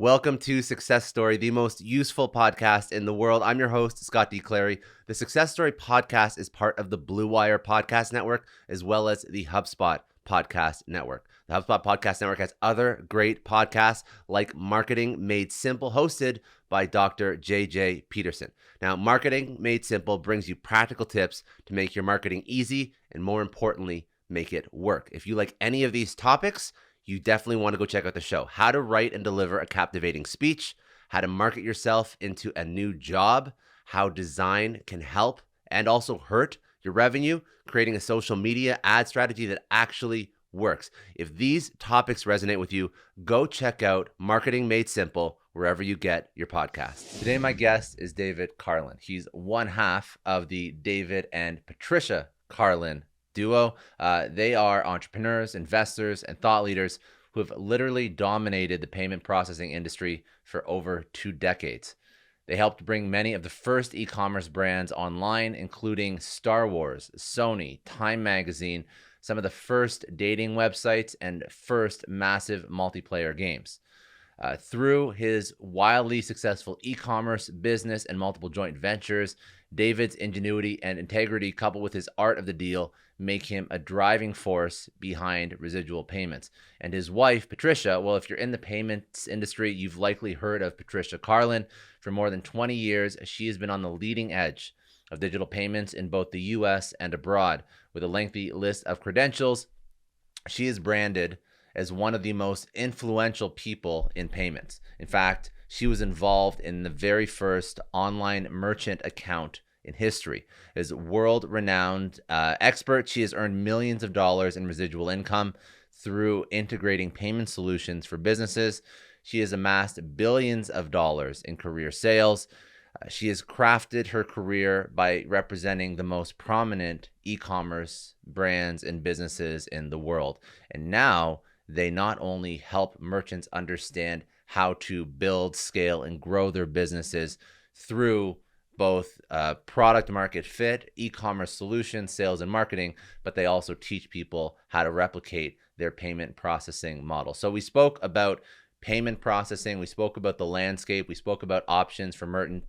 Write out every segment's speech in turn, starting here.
Welcome to Success Story, the most useful podcast in the world. I'm your host, Scott D. Clary. The Success Story podcast is part of the Blue Wire Podcast Network, as well as the HubSpot Podcast Network. The HubSpot Podcast Network has other great podcasts like Marketing Made Simple, hosted by Dr. JJ Peterson. Now, Marketing Made Simple brings you practical tips to make your marketing easy and, more importantly, make it work. If you like any of these topics, you definitely want to go check out the show. How to write and deliver a captivating speech, how to market yourself into a new job, how design can help and also hurt your revenue, creating a social media ad strategy that actually works. If these topics resonate with you, go check out Marketing Made Simple wherever you get your podcasts. Today, my guest is David Carlin. He's one half of the David and Patricia Carlin duo. They are entrepreneurs, investors, and thought leaders who have literally dominated the payment processing industry for over 2 decades. They helped bring many of the first e-commerce brands online, including Star Wars, Sony, Time Magazine, some of the first dating websites, and first massive multiplayer games. Through his wildly successful e-commerce business and multiple joint ventures, David's ingenuity and integrity, coupled with his art of the deal, make him a driving force behind Residual Payments. And his wife, Patricia, well, if you're in the payments industry, you've likely heard of Patricia Carlin. For more than 20 years, she has been on the leading edge of digital payments in both the US and abroad. With a lengthy list of credentials, she is branded as one of the most influential people in payments. In fact, she was involved in the very first online merchant account in history. As a world-renowned expert, she has earned millions of dollars in residual income through integrating payment solutions for businesses. She has amassed billions of dollars in career sales. She has crafted her career by representing the most prominent e-commerce brands and businesses in the world. And now they not only help merchants understand how to build, scale, and grow their businesses through both product market fit, e-commerce solutions, sales, and marketing, but they also teach people how to replicate their payment processing model. So we spoke about payment processing. We spoke about the landscape. We spoke about options for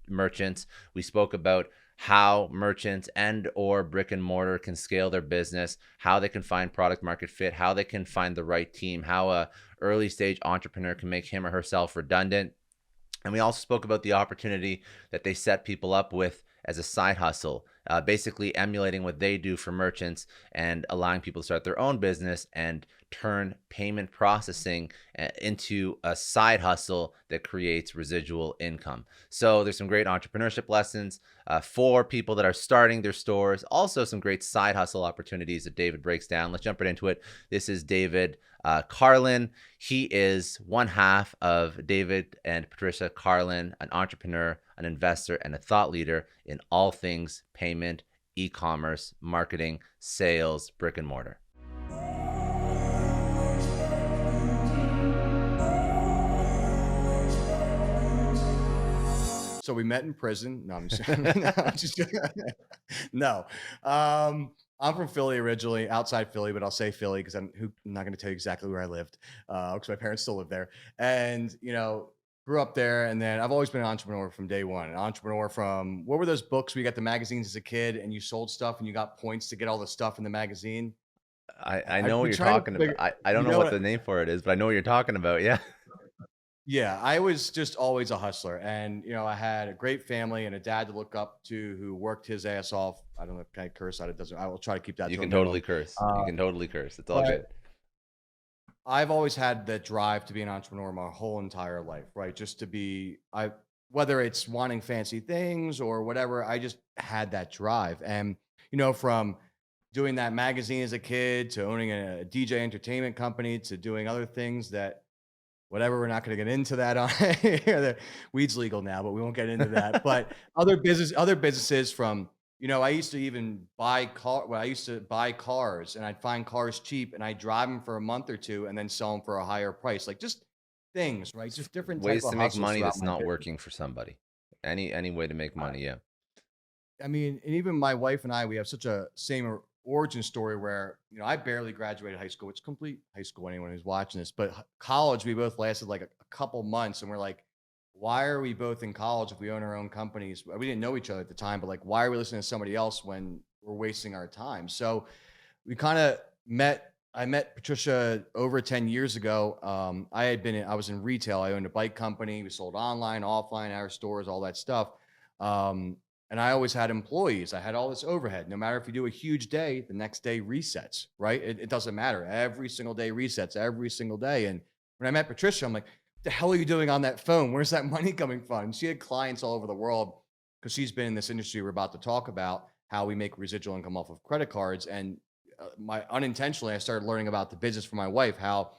merchants. We spoke about how merchants and or brick and mortar can scale their business, how they can find product market fit, how they can find the right team, how a early stage entrepreneur can make him or herself redundant. And we also spoke about the opportunity that they set people up with as a side hustle, basically emulating what they do for merchants and allowing people to start their own business and turn payment processing into a side hustle that creates residual income. So there's some great entrepreneurship lessons for people that are starting their stores. Also some great side hustle opportunities that David breaks down. Let's jump right into it. This is David Carlin. He is one half of David and Patricia Carlin, an entrepreneur, an investor, and a thought leader in all things payment, e-commerce, marketing, sales, brick and mortar. So we met in prison. No, I'm just, no. I'm from Philly originally, outside Philly, but I'll say Philly because I'm not going to tell you exactly where I lived because my parents still live there. And, grew up there. And then I've always been an entrepreneur from day one. An entrepreneur from, what were those books where you got the magazines as a kid and you sold stuff and you got points to get all the stuff in the magazine? I know what you're talking about. I don't know what the name for it is, but I know what you're talking about. Yeah. Yeah, I was just always a hustler. And, I had a great family and a dad to look up to who worked his ass off. I don't know if I curse out. I will try to keep that. You can totally curse. You can totally curse. It's all good. I've always had that drive to be an entrepreneur my whole entire life, right? Just to be, whether it's wanting fancy things or whatever, I just had that drive. And, from doing that magazine as a kid to owning a DJ entertainment company to doing other things that, whatever, we're not going to get into that on here. Weed's legal now, but we won't get into that. But other businesses from, I used to even buy cars and I'd find cars cheap and I'd drive them for a month or two and then sell them for a higher price. Like just things, right? Just different ways type to of make money hustles that's not working for somebody. Any way to make money. Yeah. I mean, and even my wife and I, we have such a same origin story where, I barely graduated high school. It's complete high school, anyone who's watching this, but college, we both lasted like a couple months, and we're like, why are we both in college if we own our own companies? We didn't know each other at the time, but like, why are we listening to somebody else when we're wasting our time? So we kind of met. I met Patricia over 10 years ago. I was in retail. I owned a bike company. We sold online, offline, our stores, all that stuff. Um, and I always had employees. I had all this overhead. No matter if you do a huge day, the next day resets, right? It doesn't matter. Every single day resets every single day. And when I met Patricia, I'm like, the hell are you doing on that phone? Where's that money coming from? And she had clients all over the world because she's been in this industry we're about to talk about, how we make residual income off of credit cards. And my unintentionally, I started learning about the business from my wife, how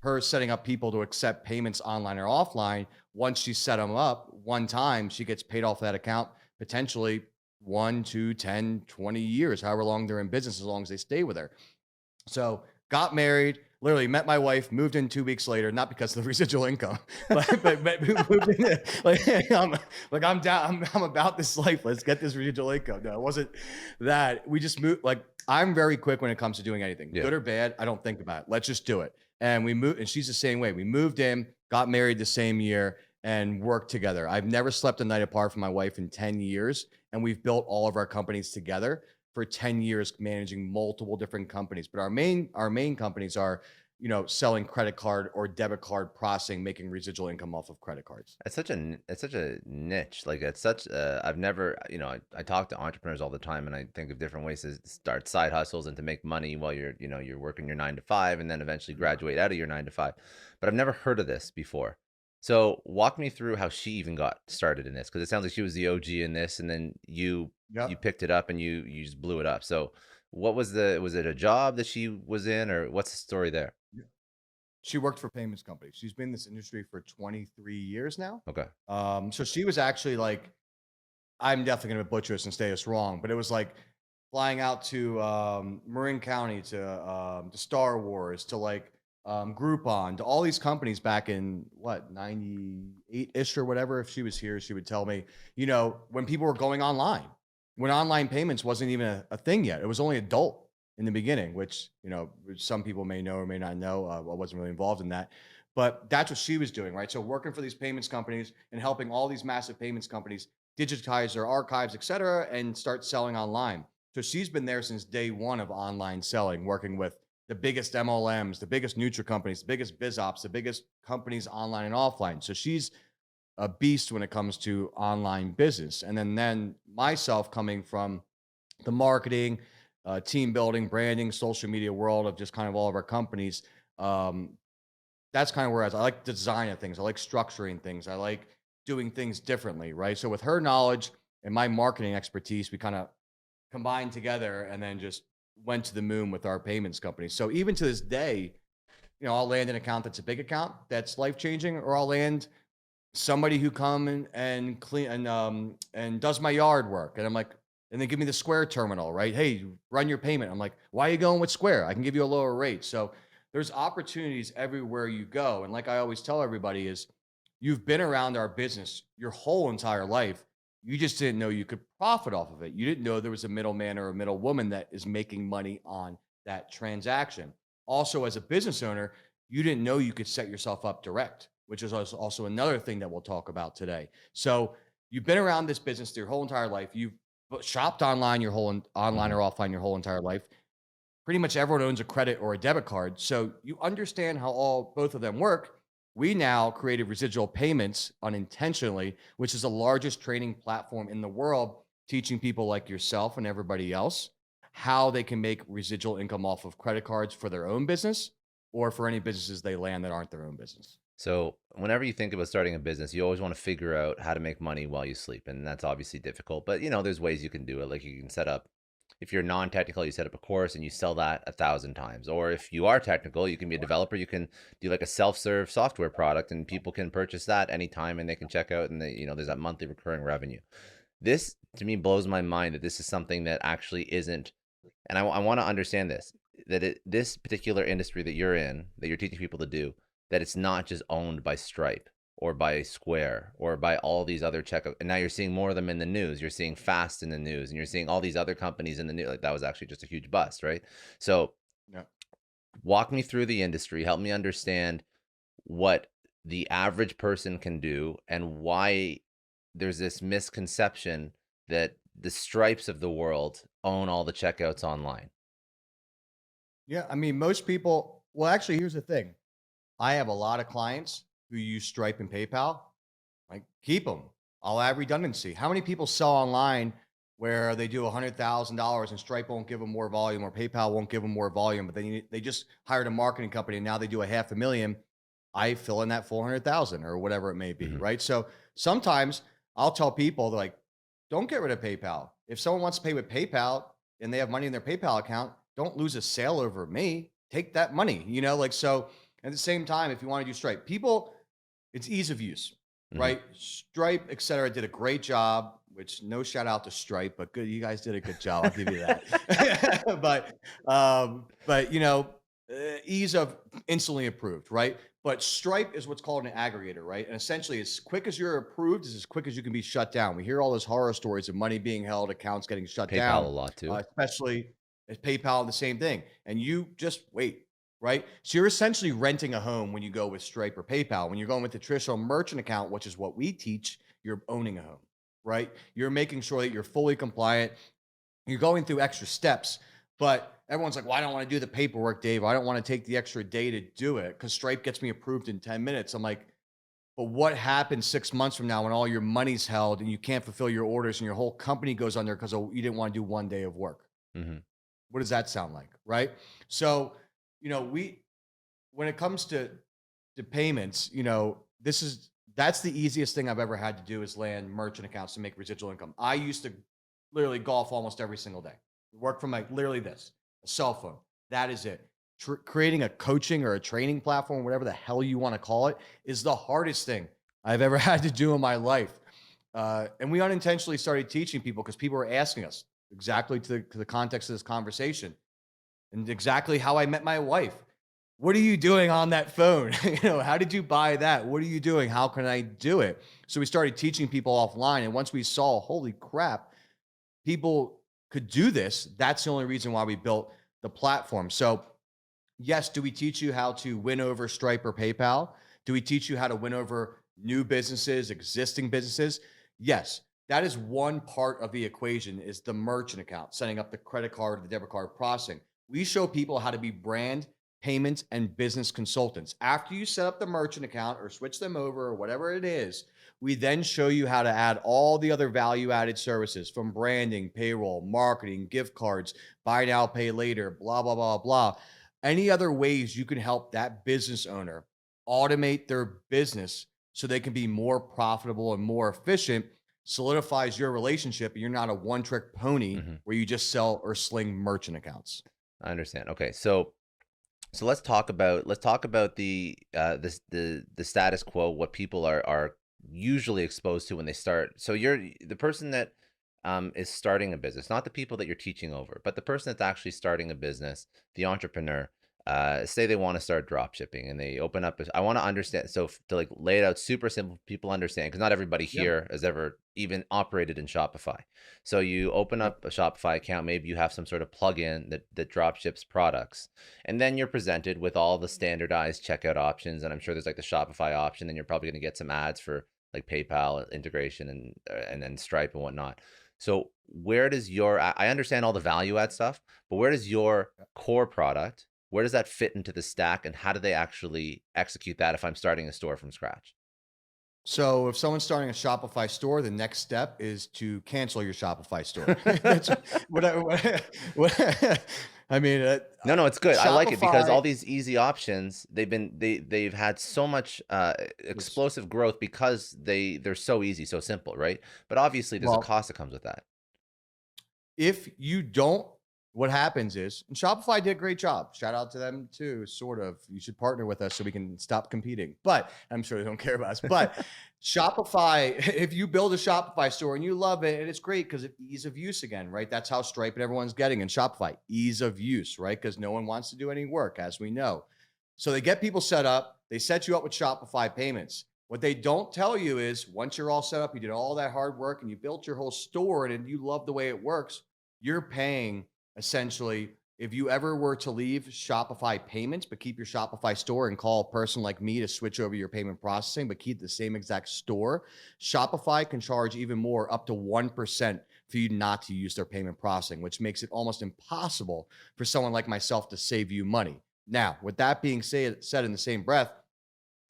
her setting up people to accept payments online or offline. Once she set them up one time, she gets paid off that account potentially 1, 2, 10, 20 years, however long they're in business, as long as they stay with her. So got married, literally met my wife, moved in 2 weeks later, not because of the residual income, but moved in, like, I'm down, I'm about this life. Let's get this residual income. No, it wasn't that. We just moved. Like, I'm very quick when it comes to doing anything, Yeah. good or bad. I don't think about it. Let's just do it. And we moved, and she's the same way. We moved in, got married the same year, and worked together. I've never slept a night apart from my wife in 10 years, and we've built all of our companies together for 10 years, managing multiple different companies. But our main companies are, selling credit card or debit card processing, making residual income off of credit cards. It's such a niche. Like it's such I've never, I talk to entrepreneurs all the time and I think of different ways to start side hustles and to make money while you're working your 9 to 5 and then eventually Yeah. graduate out of your 9 to 5. But I've never heard of this before. So walk me through how she even got started in this, because it sounds like she was the OG in this and then you Yep. picked it up and you just blew it up. So what was it a job that she was in, or what's the story there? She worked for payments companies. She's been in this industry for 23 years now. Okay. So she was actually like, I'm definitely going to butcher this and say this wrong, but it was like flying out to Marin County to Star Wars to like Groupon to all these companies back in what 98 ish or whatever. If she was here, she would tell me, when people were going online, when online payments wasn't even a thing yet. It was only adult in the beginning, which some people may know or may not know. I wasn't really involved in that. But that's what she was doing, right? So working for these payments companies and helping all these massive payments companies digitize their archives, et cetera, and start selling online. So she's been there since day one of online selling, working with the biggest MLMs, the biggest Nutra companies, the biggest BizOps, the biggest companies online and offline. So she's a beast when it comes to online business. And then myself coming from the marketing, team building, branding, social media world of just kind of all of our companies. Um, that's kind of where I like designing things. I like structuring things. I like doing things differently, right? So with her knowledge and my marketing expertise, we kind of combined together and then just went to the moon with our payments company. So even to this day, I'll land an account that's a big account that's life changing, or I'll land somebody who come and clean and does my yard work, and I'm like, and they give me the Square terminal, right? Hey, run your payment. I'm like, why are you going with Square? I can give you a lower rate. So there's opportunities everywhere you go. And like I always tell everybody is, you've been around our business your whole entire life. You just didn't know you could profit off of it. You didn't know there was a middleman or a middlewoman that is making money on that transaction. Also, as a business owner, you didn't know you could set yourself up direct, which is also another thing that we'll talk about today. So you've been around this business your whole entire life. You've shopped online online Mhm. or offline your whole entire life. Pretty much everyone owns a credit or a debit card, so you understand how both of them work. We now created Residual Payments unintentionally, which is the largest training platform in the world, teaching people like yourself and everybody else how they can make residual income off of credit cards for their own business or for any businesses they land that aren't their own business. So, whenever you think about starting a business, you always want to figure out how to make money while you sleep. And that's obviously difficult, but there's ways you can do it. Like you can set up, if you're non-technical, you set up a course and you sell that 1,000 times. Or if you are technical, you can be a developer, you can do like a self-serve software product and people can purchase that anytime and they can check out and there's that monthly recurring revenue. This to me blows my mind that this is something that actually isn't, and I want to understand this, that this particular industry that you're in, that you're teaching people to do, that it's not just owned by Stripe. or by Square or by all these other checkout. And now you're seeing more of them in the news. You're seeing Fast in the news, and you're seeing all these other companies in the news. Like that was actually just a huge bust, right? So Yeah. walk me through the industry, help me understand what the average person can do and why there's this misconception that the Stripes of the world own all the checkouts online. Yeah. I mean, most people, well, actually, here's the thing. I have a lot of clients who use Stripe and PayPal. Like, keep them. I'll add redundancy. How many people sell online where they do $100,000 and Stripe won't give them more volume or PayPal won't give them more volume, but then they just hired a marketing company and now they do a 500,000. I fill in that 400,000 or whatever it may be, Mhm. right? So sometimes I'll tell people, they're like, don't get rid of PayPal. If someone wants to pay with PayPal and they have money in their PayPal account, don't lose a sale over me. Take that money, like so. At the same time, if you want to do Stripe, people, it's ease of use, Mhm. right? Stripe, et cetera, did a great job, which no shout out to Stripe, but good. You guys did a good job. I'll give you that. but ease of instantly approved, right? But Stripe is what's called an aggregator, right? And essentially, as quick as you're approved is as quick as you can be shut down. We hear all those horror stories of money being held, accounts getting shut PayPal down, a lot too. especially as PayPal, the same thing. And you just wait, right? So you're essentially renting a home when you go with Stripe or PayPal. When you're going with the traditional merchant account, which is what we teach, you're owning a home, right? You're making sure that you're fully compliant. You're going through extra steps, but everyone's like, well, I don't want to do the paperwork, Dave. I don't want to take the extra day to do it because Stripe gets me approved in 10 minutes. I'm like, but what happens 6 months from now when all your money's held and you can't fulfill your orders and your whole company goes under because you didn't want to do one day of work? Mhm. What does that sound like? Right. So, when it comes to payments, that's the easiest thing I've ever had to do is land merchant accounts to make residual income. I used to literally golf almost every single day. Work from literally this, a cell phone. That is it. Creating a coaching or a training platform, whatever the hell you want to call it, is the hardest thing I've ever had to do in my life. And we unintentionally started teaching people because people were asking us exactly to the context of this conversation and exactly how I met my wife. What are you doing on that phone? How did you buy that? What are you doing? How can I do it? So we started teaching people offline. And once we saw, holy crap, people could do this, that's the only reason why we built the platform. So, yes, do we teach you how to win over Stripe or PayPal? Do we teach you how to win over new businesses, existing businesses? Yes. That is one part of the equation is the merchant account, setting up the credit card, the debit card processing. We show people how to be brand, payments, and business consultants. After you set up the merchant account or switch them over or whatever it is, we then show you how to add all the other value added services from branding, payroll, marketing, gift cards, buy now, pay later, blah, blah, blah, blah. Any other ways you can help that business owner automate their business so they can be more profitable and more efficient solidifies your relationship. And you're not a one trick pony Mhm. where you just sell or sling merchant accounts. I understand. Okay. So let's talk about the status quo, what people are usually exposed to when they start. So you're the person that is starting a business, not the people that you're teaching over, but the person that's actually starting a business, the entrepreneur. Say they want to start drop shipping and they open up. I want to understand. So to like lay it out super simple, people understand because not everybody Yep. here has ever even operated in Shopify. So you open Yep. up a Shopify account. Maybe you have some sort of plugin that drop ships products, and then you're presented with all the standardized checkout options. And I'm sure there's like the Shopify option. And you're probably going to get some ads for like PayPal integration and then Stripe and whatnot. So where does I understand all the value add stuff, but where does your core product, where does that fit into the stack, and how do they actually execute that if I'm starting a store from scratch? So if someone's starting a Shopify store, the next step is to cancel your Shopify store. That's what I mean. No, no, it's good. I like it because Shopify. all these easy options, they've had so much Yes. explosive growth because they're so easy, so simple, right? But obviously there's a Well, cost that comes with that. if you don't, what happens is, and Shopify did a great job. Shout out to them too, sort of. You should partner with us so we can stop competing. But I'm sure they don't care about us. But Shopify, if you build a Shopify store and you love it, and it's great because of ease of use again, right? That's how Stripe and everyone's getting in Shopify, ease of use, right? Because no one wants to do any work, as we know. So they get people set up, they set you up with Shopify payments. What they don't tell you is once you're all set up, you did all that hard work and you built your whole store and you love the way it works, you're paying essentially. If you ever were to leave Shopify payments, but keep your Shopify store and call a person like me to switch over your payment processing, but keep the same exact store, Shopify can charge even more, up to 1% for you not to use their payment processing, which makes it almost impossible for someone like myself to save you money. Now, with that being said in the same breath,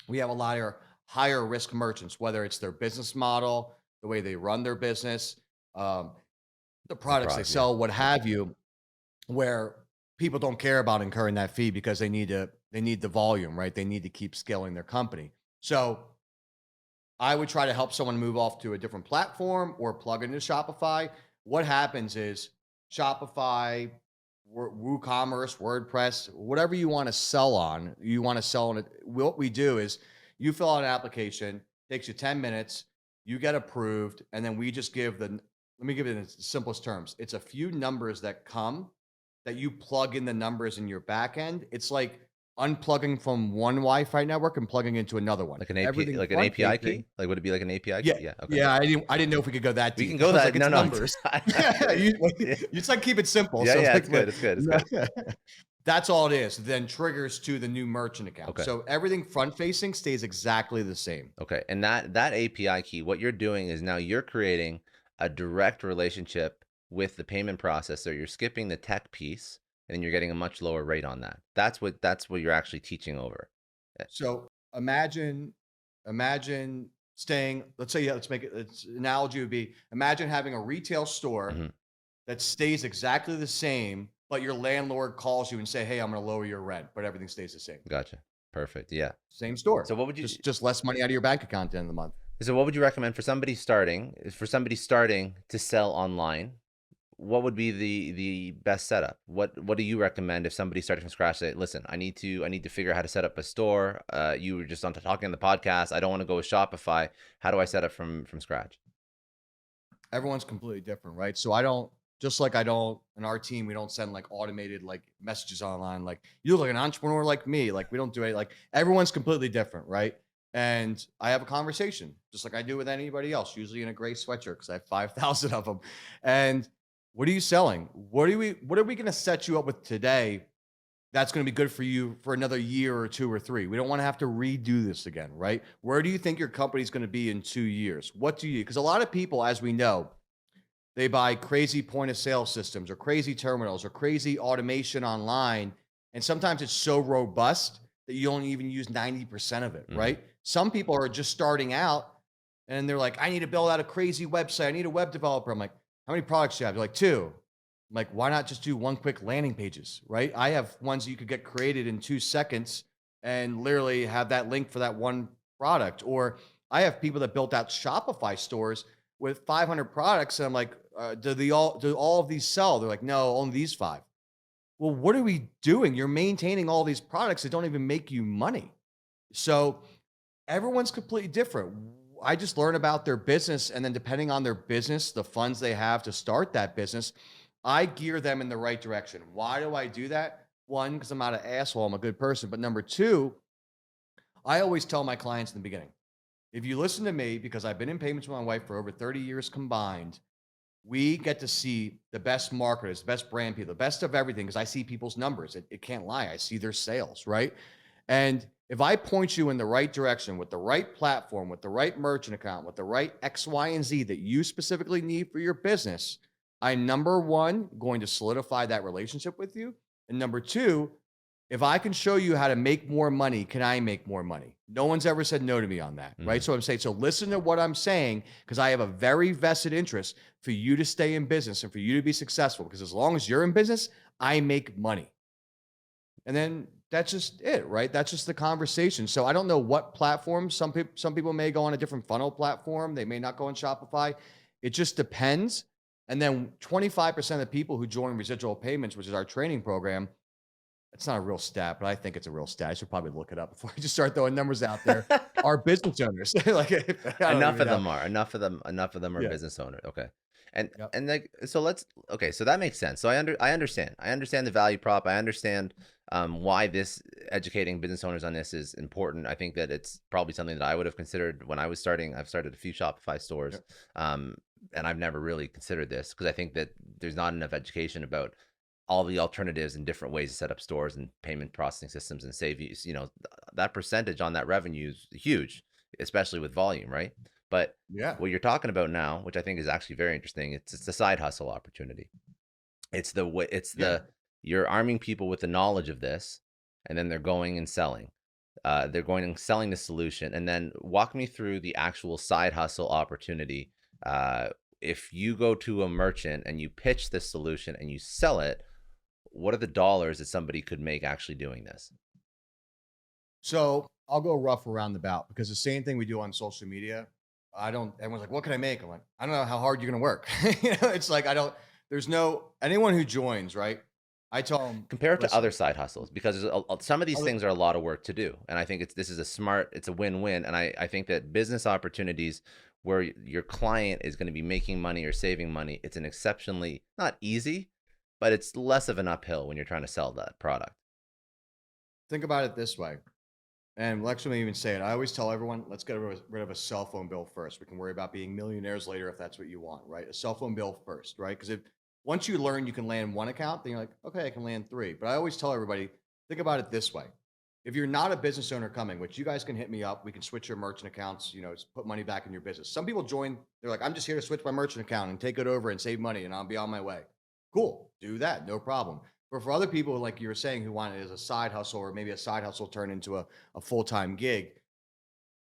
we have a lot of higher risk merchants, whether it's their business model, the way they run their business, um, the The products they product, yeah. sell, what have you, where people don't care about incurring that fee because they need the volume, right? They need to keep scaling their company. So I would try to help someone move off to a different platform or plug into Shopify. What happens is Shopify, WooCommerce, WordPress, whatever you want to sell on, you want to sell on it. What we do is you fill out an application, takes you 10 minutes, you get approved, and then we just give let me give it in the simplest terms. It's a few numbers that come that you plug in the numbers in your back end. It's like unplugging from one Wi-Fi network and plugging into another one. Like an AP, Everything like an front API facing. key? Like, would it be like an API Yeah, key? Yeah. Okay. yeah. I didn't know if we could go that We can deep. go I was that. like, No, it's no. numbers. you, Yeah. you just like keep it simple. Yeah. So Yeah. like, It's good. It's good. It's good. that's all it is. Then triggers to the new merchant account. Okay. So everything front facing stays exactly the same. Okay. And that API key, what you're doing is now you're creating a direct relationship with the payment processor. You're skipping the tech piece, and you're getting a much lower rate on that. That's what you're actually teaching over. So imagine staying, let's say, yeah, let's make it, its analogy would be, imagine having a retail store Hmm. that stays exactly the same, but your landlord calls you and say, hey, I'm going to lower your rent, but everything stays the same. Gotcha. Perfect. Yeah. Same store. So what would you Just less money out of your bank account at the end of the month. so what would you recommend for somebody starting to sell online? What would be the best setup? What do you recommend if somebody's starting from scratch? Say, listen, I need to figure out how to set up a store. You were just on talking on the podcast. I don't want to go with Shopify. How do I set up from scratch? Everyone's completely different, right? So I don't, just like I don't, in our team, we don't send like automated like messages online. Like you look like an entrepreneur like me. Like we don't do it. Like everyone's completely different, right? And I have a conversation just like I do with anybody else, usually in a gray sweatshirt because I have 5,000 of them. And what are you selling? What are we going to set you up with today that's going to be good for you for another year or two or three? We don't want to have to redo this again, right? Where do you think your company's going to be in 2 years? What do you, because a lot of people, as we know, they buy crazy point of sale systems or crazy terminals or crazy automation online. And sometimes it's so robust that you don't even use 90% of it, Mhm. right? Some people are just starting out and they're like, I need to build out a crazy website. I need a web developer. I'm like, how many products do you have? They're like, two. I'm like, why not just do one quick landing pages, right? I have ones you could get created in 2 seconds and literally have that link for that one product. Or I have people that built out Shopify stores with 500 products. And I'm like, do all of these sell? They're like, no, only these five. Well, what are we doing? You're maintaining all these products that don't even make you money. So everyone's completely different. I just learn about their business, and then depending on their business, the funds they have to start that business, I gear them in the right direction. Why do I do that? One, because I'm not an asshole, I'm a good person. But number two, I always tell my clients in the beginning, if you listen to me, because I've been in payments with my wife for over 30 years combined, we get to see the best marketers, the best brand people, the best of everything, because I see people's numbers. It can't lie. I see their sales, right? And if I point you in the right direction with the right platform, with the right merchant account, with the right X, Y, and Z that you specifically need for your business, I'm number one, going to solidify that relationship with you. And number two, if I can show you how to make more money, can I make more money? No one's ever said no to me on that, right? Mhm. So I'm saying, so listen to what I'm saying, because I have a very vested interest for you to stay in business and for you to be successful. Because as long as you're in business, I make money. And then that's just it, right? That's just the conversation. So I don't know what platform. Some people may go on a different funnel platform. They may not go on Shopify. It just depends. And then 25% of the people who join Residual Payments, which is our training program, it's not a real stat, but I think it's a real stat. I should probably look it up before I just start throwing numbers out there. Are business owners like I don't Enough even of know. them are. Enough of them are Yeah. business owners. Okay. And Yep. and like so let's okay, so that makes sense. So I understand. I understand the value prop. I understand why this educating business owners on this is important. I think that it's probably something that I would have considered when I was starting. I've started a few Shopify stores. Yep. Um and I've never really considered this because I think that there's not enough education about all the alternatives and different ways to set up stores and payment processing systems and save you, that percentage on that revenue is huge, especially with volume, right? But Yeah. what you're talking about now, which I think is actually very interesting, it's the side hustle opportunity. It's the way Yeah. you're arming people with the knowledge of this, and then they're going and selling. They're going and selling the solution, and then walk me through the actual side hustle opportunity. Uh, if you go to a merchant and you pitch this solution and you sell it, what are the dollars that somebody could make actually doing this? So I'll go rough around the bout because the same thing we do on social media. Everyone's like, what can I make? I'm like, I don't know how hard you're going to work. It's like, there's anyone who joins, right? I tell them, Compare it to listen, other side hustles because some of these other, things are a lot of work to do, and I think this is it's a win-win, and I think that business opportunities where your client is going to be making money or saving money, it's an exceptionally not easy, but it's less of an uphill when you're trying to sell that product. think about it this way. And let me even say it. I always tell everyone, let's get rid of a cell phone bill first. We can worry about being millionaires later if that's what you want, right? A cell phone bill first, right? Because if once you learn you can land one account, then you're like, okay, I can land three. But I always tell everybody, think about it this way. If you're not a business owner coming, which you guys can hit me up, we can switch your merchant accounts, put money back in your business. Some people join, they're like, I'm just here to switch my merchant account and take it over and save money and I'll be on my way. Cool, do that, no problem. But for other people, like you were saying, who want it as a side hustle or maybe a side hustle turn into a full-time gig,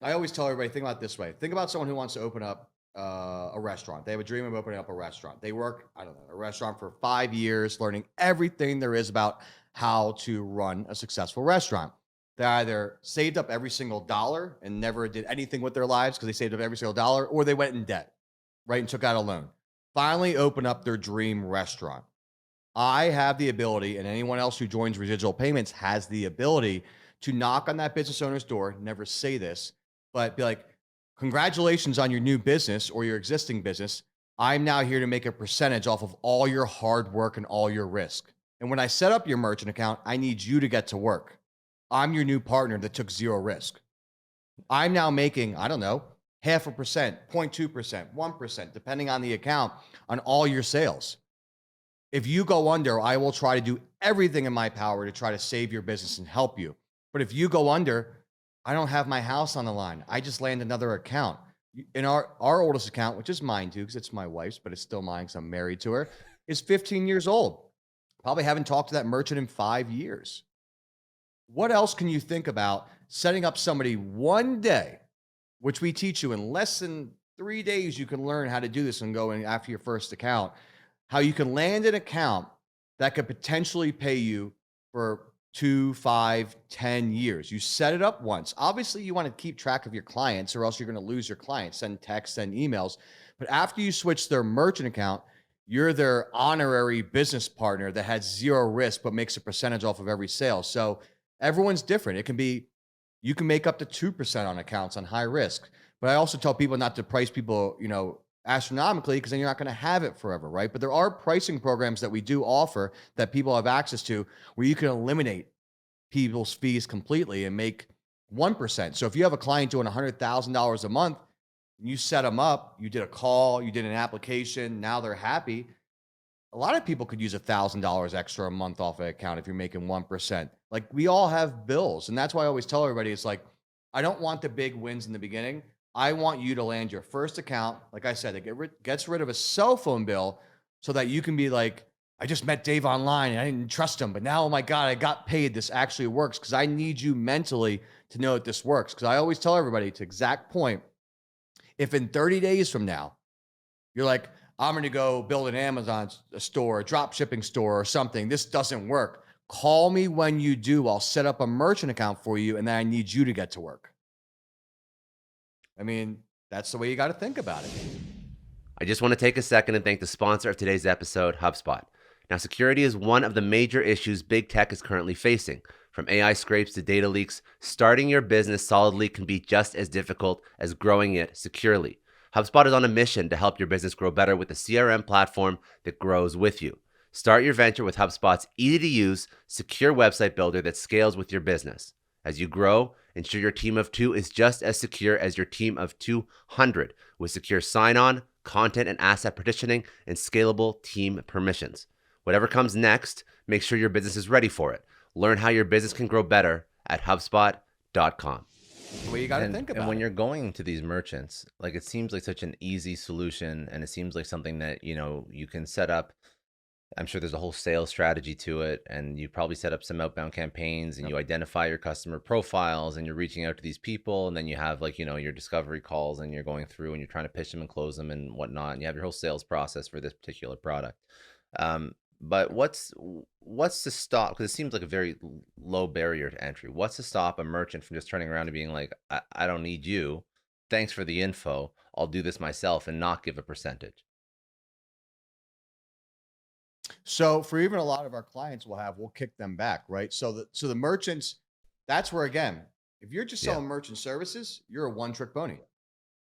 I always tell everybody, think about it this way. Think about someone who wants to open up a restaurant. They have a dream of opening up a restaurant. They work, I don't know, a restaurant for 5 years, learning everything there is about how to run a successful restaurant. They either saved up every single dollar and never did anything with their lives because they saved up every single dollar, or they went in debt, right, and took out a loan. Finally, open up their dream restaurant. I have the ability, and anyone else who joins Residual Payments has the ability to knock on that business owner's door, never say this, but be like, congratulations on your new business or your existing business. I'm now here to make a percentage off of all your hard work and all your risk. And when I set up your merchant account, I need you to get to work. I'm your new partner that took zero risk. I'm now making, I don't know, 0.5%, 0.2%, 1%, depending on the account, on all your sales. If you go under, I will try to do everything in my power to try to save your business and help you. But if you go under, I don't have my house on the line. I just land another account. In our oldest account, which is mine too, because it's my wife's, but it's still mine because I'm married to her, is 15 years old. Probably haven't talked to that merchant in 5 years. What else can you think about setting up somebody one day, which we teach you in less than 3 days, you can learn how to do this and go in after your first account, how you can land an account that could potentially pay you for 2, 5, 10 years. You set it up once. Obviously, you want to keep track of your clients or else you're going to lose your clients. Send texts, send emails. But after you switch their merchant account, you're their honorary business partner that has zero risk but makes a percentage off of every sale. So everyone's different. It can be, you can make up to 2% on accounts on high risk. But I also tell people not to price people, astronomically, because then you're not going to have it forever, right? But there are pricing programs that we do offer that people have access to where you can eliminate people's fees completely and make 1%. So if you have a client doing $100,000 a month, you set them up, you did a call, you did an application, now they're happy. A lot of people could use $1,000 extra a month off an account if you're making 1%. Like, we all have bills. And that's why I always tell everybody, it's like, I don't want the big wins in the beginning. I want you to land your first account. Like I said, it gets rid of a cell phone bill so that you can be like, I just met Dave online and I didn't trust him, but now, oh my God, I got paid. This actually works, because I need you mentally to know that this works. Because I always tell everybody, to exact point, if in 30 days from now, you're like, I'm going to go build an Amazon store, a drop shipping store or something, this doesn't work, call me when you do. I'll set up a merchant account for you, and then I need you to get to work. I mean, that's the way you got to think about it. I just want to take a second and thank the sponsor of today's episode, HubSpot. Now, security is one of the major issues big tech is currently facing. From AI scrapes to data leaks, starting your business solidly can be just as difficult as growing it securely. HubSpot is on a mission to help your business grow better with a CRM platform that grows with you. Start your venture with HubSpot's easy-to-use, secure website builder that scales with your business. As you grow, ensure your team of 2 is just as secure as your team of 200 with secure sign-on, content and asset partitioning, and scalable team permissions. Whatever comes next, make sure your business is ready for it. Learn how your business can grow better at HubSpot.com. The way you got to think about and when it. you're going to these merchants, like it seems like such an easy solution, and it seems like something that you can set up. I'm sure there's a whole sales strategy to it, and you probably set up some outbound campaigns, and Yep. you identify your customer profiles, and you're reaching out to these people, and then you have like your discovery calls, and you're going through and you're trying to pitch them and close them and whatnot, and you have your whole sales process for this particular product. But what's to stop? Because it seems like a very low barrier to entry. What's to stop a merchant from just turning around and being like, I don't need you. Thanks for the info. I'll do this myself and not give a percentage. So for even a lot of our clients we'll kick them back, right? So the merchants, that's where again, if you're just Yeah. selling merchant services, you're a one-trick pony,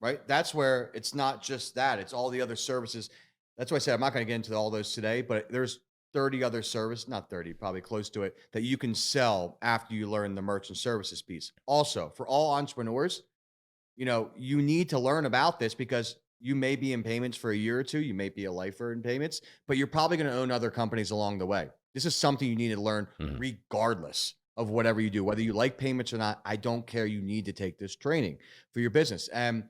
right? That's where it's not just that, it's all the other services. That's why I said I'm not going to get into all those today, but there's 30 other services, not 30, probably close to it, that you can sell after you learn the merchant services piece. Also, for all entrepreneurs, you need to learn about this because you may be in payments for a year or two. You may be a lifer in payments, but you're probably going to own other companies along the way. This is something you need to learn Mhm. regardless of whatever you do, whether you like payments or not. I don't care. You need to take this training for your business. And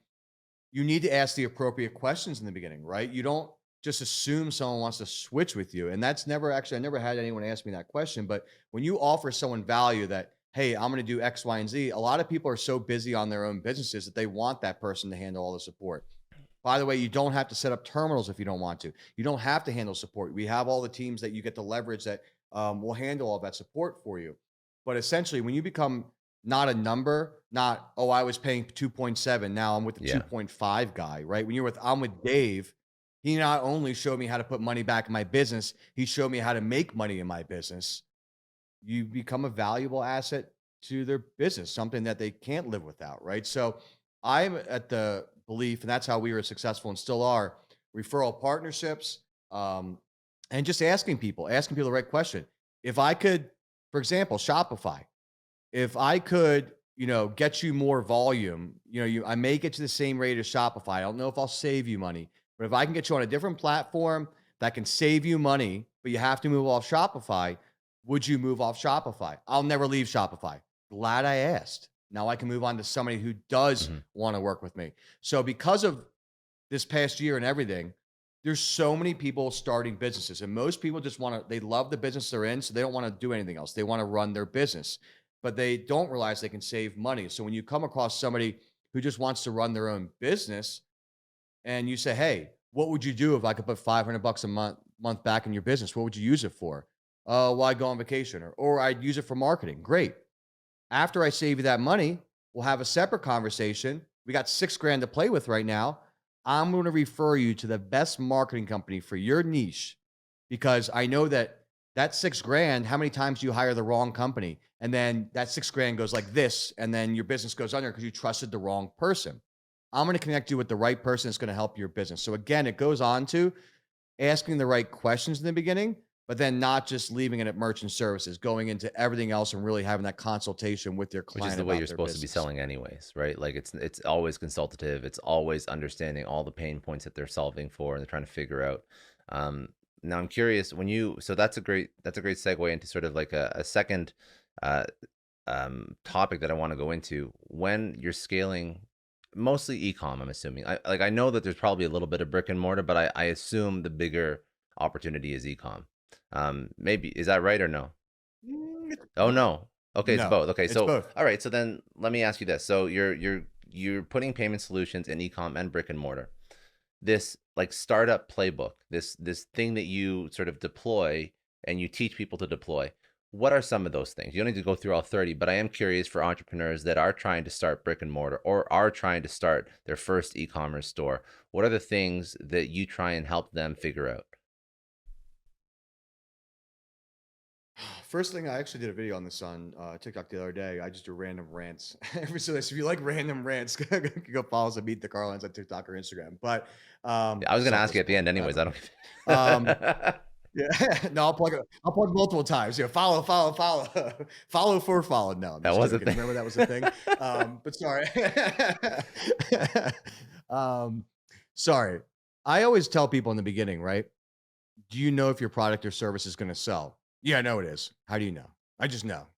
you need to ask the appropriate questions in the beginning, right? You don't just assume someone wants to switch with you. And that's never actually, I never had anyone ask me that question. But when you offer someone value that, hey, I'm going to do X, Y, and Z, a lot of people are so busy on their own businesses that they want that person to handle all the support. By the way, you don't have to set up terminals if you don't want to. You don't have to handle support. We have all the teams that you get to leverage that will handle all that support for you. But essentially, when you become not a number, not, oh, I was paying 2.7, now I'm with the Yeah. 2.5 guy, right? When I'm with Dave, he not only showed me how to put money back in my business, he showed me how to make money in my business. You become a valuable asset to their business, something that they can't live without, right? So I'm at the belief, and that's how we were successful and still are, referral partnerships, and just asking people the right question. If I could, for example, Shopify, if I could, get you more volume, I may get you the same rate as Shopify. I don't know if I'll save you money, but if I can get you on a different platform that can save you money, but you have to move off Shopify, would you move off Shopify? I'll never leave Shopify. Glad I asked. Now I can move on to somebody who does Mhm. want to work with me. So because of this past year and everything, there's so many people starting businesses, and most people just they love the business they're in, so they don't want to do anything else. They want to run their business, but they don't realize they can save money. So when you come across somebody who just wants to run their own business and you say, hey, what would you do if I could put 500 bucks a month back in your business? What would you use it for? Well, I'd go on vacation or I'd use it for marketing. Great. After I save you that money, we'll have a separate conversation. We got 6 grand to play with right now. I'm going to refer you to the best marketing company for your niche because I know that 6 grand, how many times do you hire the wrong company? And then that 6 grand goes like this, and then your business goes under because you trusted the wrong person. I'm going to connect you with the right person that's going to help your business. So again, it goes on to asking the right questions in the beginning, but then not just leaving it at merchant services, going into everything else and really having that consultation with your Which is client the way about you're their supposed to be business. selling anyways, right? Like it's always consultative. It's always understanding all the pain points that they're solving for and they're trying to figure out. Um, Now I'm curious so that's a great segue into sort of like a second uh, topic that I want to go into when you're scaling mostly e-com. I'm assuming I know that there's probably a little bit of brick and mortar, but I assume the bigger opportunity is e-com. Maybe is that right or no? It's Oh both. no. Okay, it's No, both. Okay, it's so both. all right, so then let me ask you this. So you're putting payment solutions in e-com and brick and mortar. This like startup playbook, this thing that you sort of deploy and you teach people to deploy. What are some of those things? You don't need to go through all 30, but I am curious for entrepreneurs that are trying to start brick and mortar or are trying to start their first e-commerce store. What are the things that you try and help them figure out? first thing I actually did a video on this on TikTok the other day. I just do random rants. So if you like random rants, go follow us at Meet the Carlins on TikTok or Instagram. But I was gonna ask you at the self-explanatory, end anyways. I whatever. don't. Um, yeah, no, I'll plug it. I'll plug multiple times. Yeah, follow, follow, follow, follow for follow. No, I'm That just was a joking. thing. Remember that was a thing. But sorry. um, sorry. I always tell people in the beginning, right? Do you know if your product or service is going to sell? Yeah, I know it is. How do you know? I just know.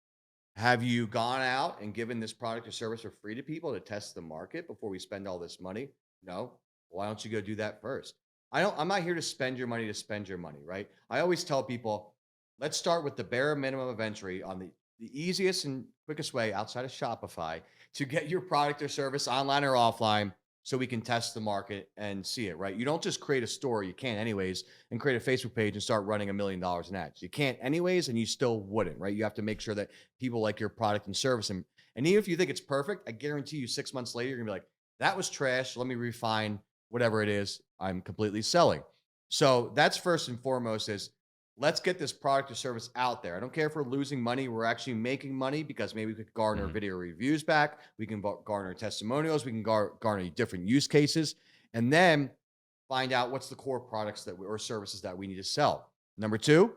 Have you gone out and given this product or service for free to people to test the market before we spend all this money? No. Why don't you go do that first? I'm not here to spend your money to spend your money, right? I always tell people, let's start with the bare minimum of entry on the easiest and quickest way outside of Shopify to get your product or service online or offline so we can test the market and see it, right? You don't just create a store, you can't anyways, and create a Facebook page and start running $1 million in ads. You can't anyways, and you still wouldn't, right? You have to make sure that people like your product and service. And even if you think it's perfect, I guarantee you 6 months later, you're gonna be like, that was trash. Let me refine whatever it is I'm completely selling. So that's first and foremost is let's get this product or service out there. I don't care if we're losing money. We're actually making money because maybe we could garner Mhm. video reviews back. We can garner testimonials. We can garner different use cases and then find out what's the core products or services that we need to sell. Number two,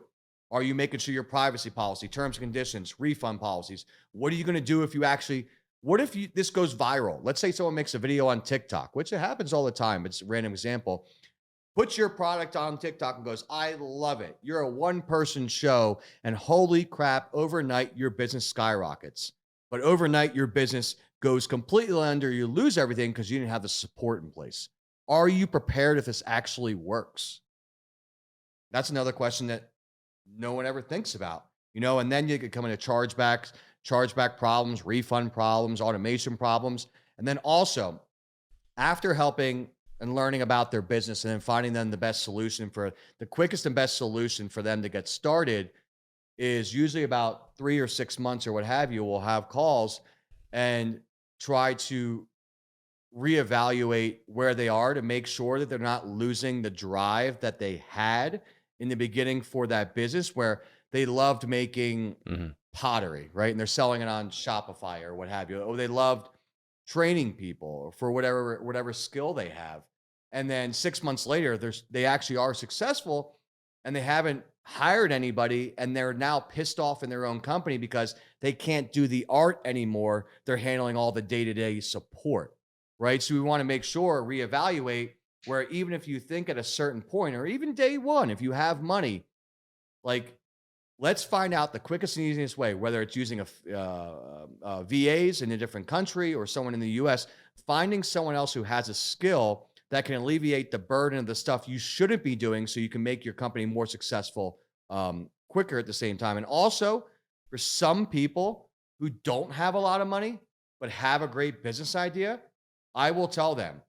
are you making sure your privacy policy, terms and conditions, refund policies? What are you going to do if you actually, what if this goes viral? Let's say someone makes a video on TikTok, which it happens all the time. It's a random example, puts your product on TikTok and goes, I love it. You're a one person show. And holy crap, overnight, your business skyrockets. But overnight, your business goes completely under. You lose everything because you didn't have the support in place. Are you prepared if this actually works? That's another question that no one ever thinks about, and then you could come into chargeback problems, refund problems, automation problems. And then also, after helping and learning about their business and then finding them the quickest and best solution for them to get started is usually about 3 or 6 months or what have you. We'll have calls and try to reevaluate where they are to make sure that they're not losing the drive that they had in the beginning for that business where they loved making Mhm. pottery, right? And they're selling it on Shopify or what have you. Or they loved training people for whatever skill they have. And then 6 months later, they actually are successful and they haven't hired anybody and they're now pissed off in their own company because they can't do the art anymore. They're handling all the day-to-day support, right? So we want to make sure, reevaluate where even if you think at a certain point or even day one, if you have money, like let's find out the quickest and easiest way, whether it's using VAs in a different country or someone in the US, finding someone else who has a skill that can alleviate the burden of the stuff you shouldn't be doing so you can make your company more successful quicker at the same time. And also, for some people who don't have a lot of money but have a great business idea, I will tell them,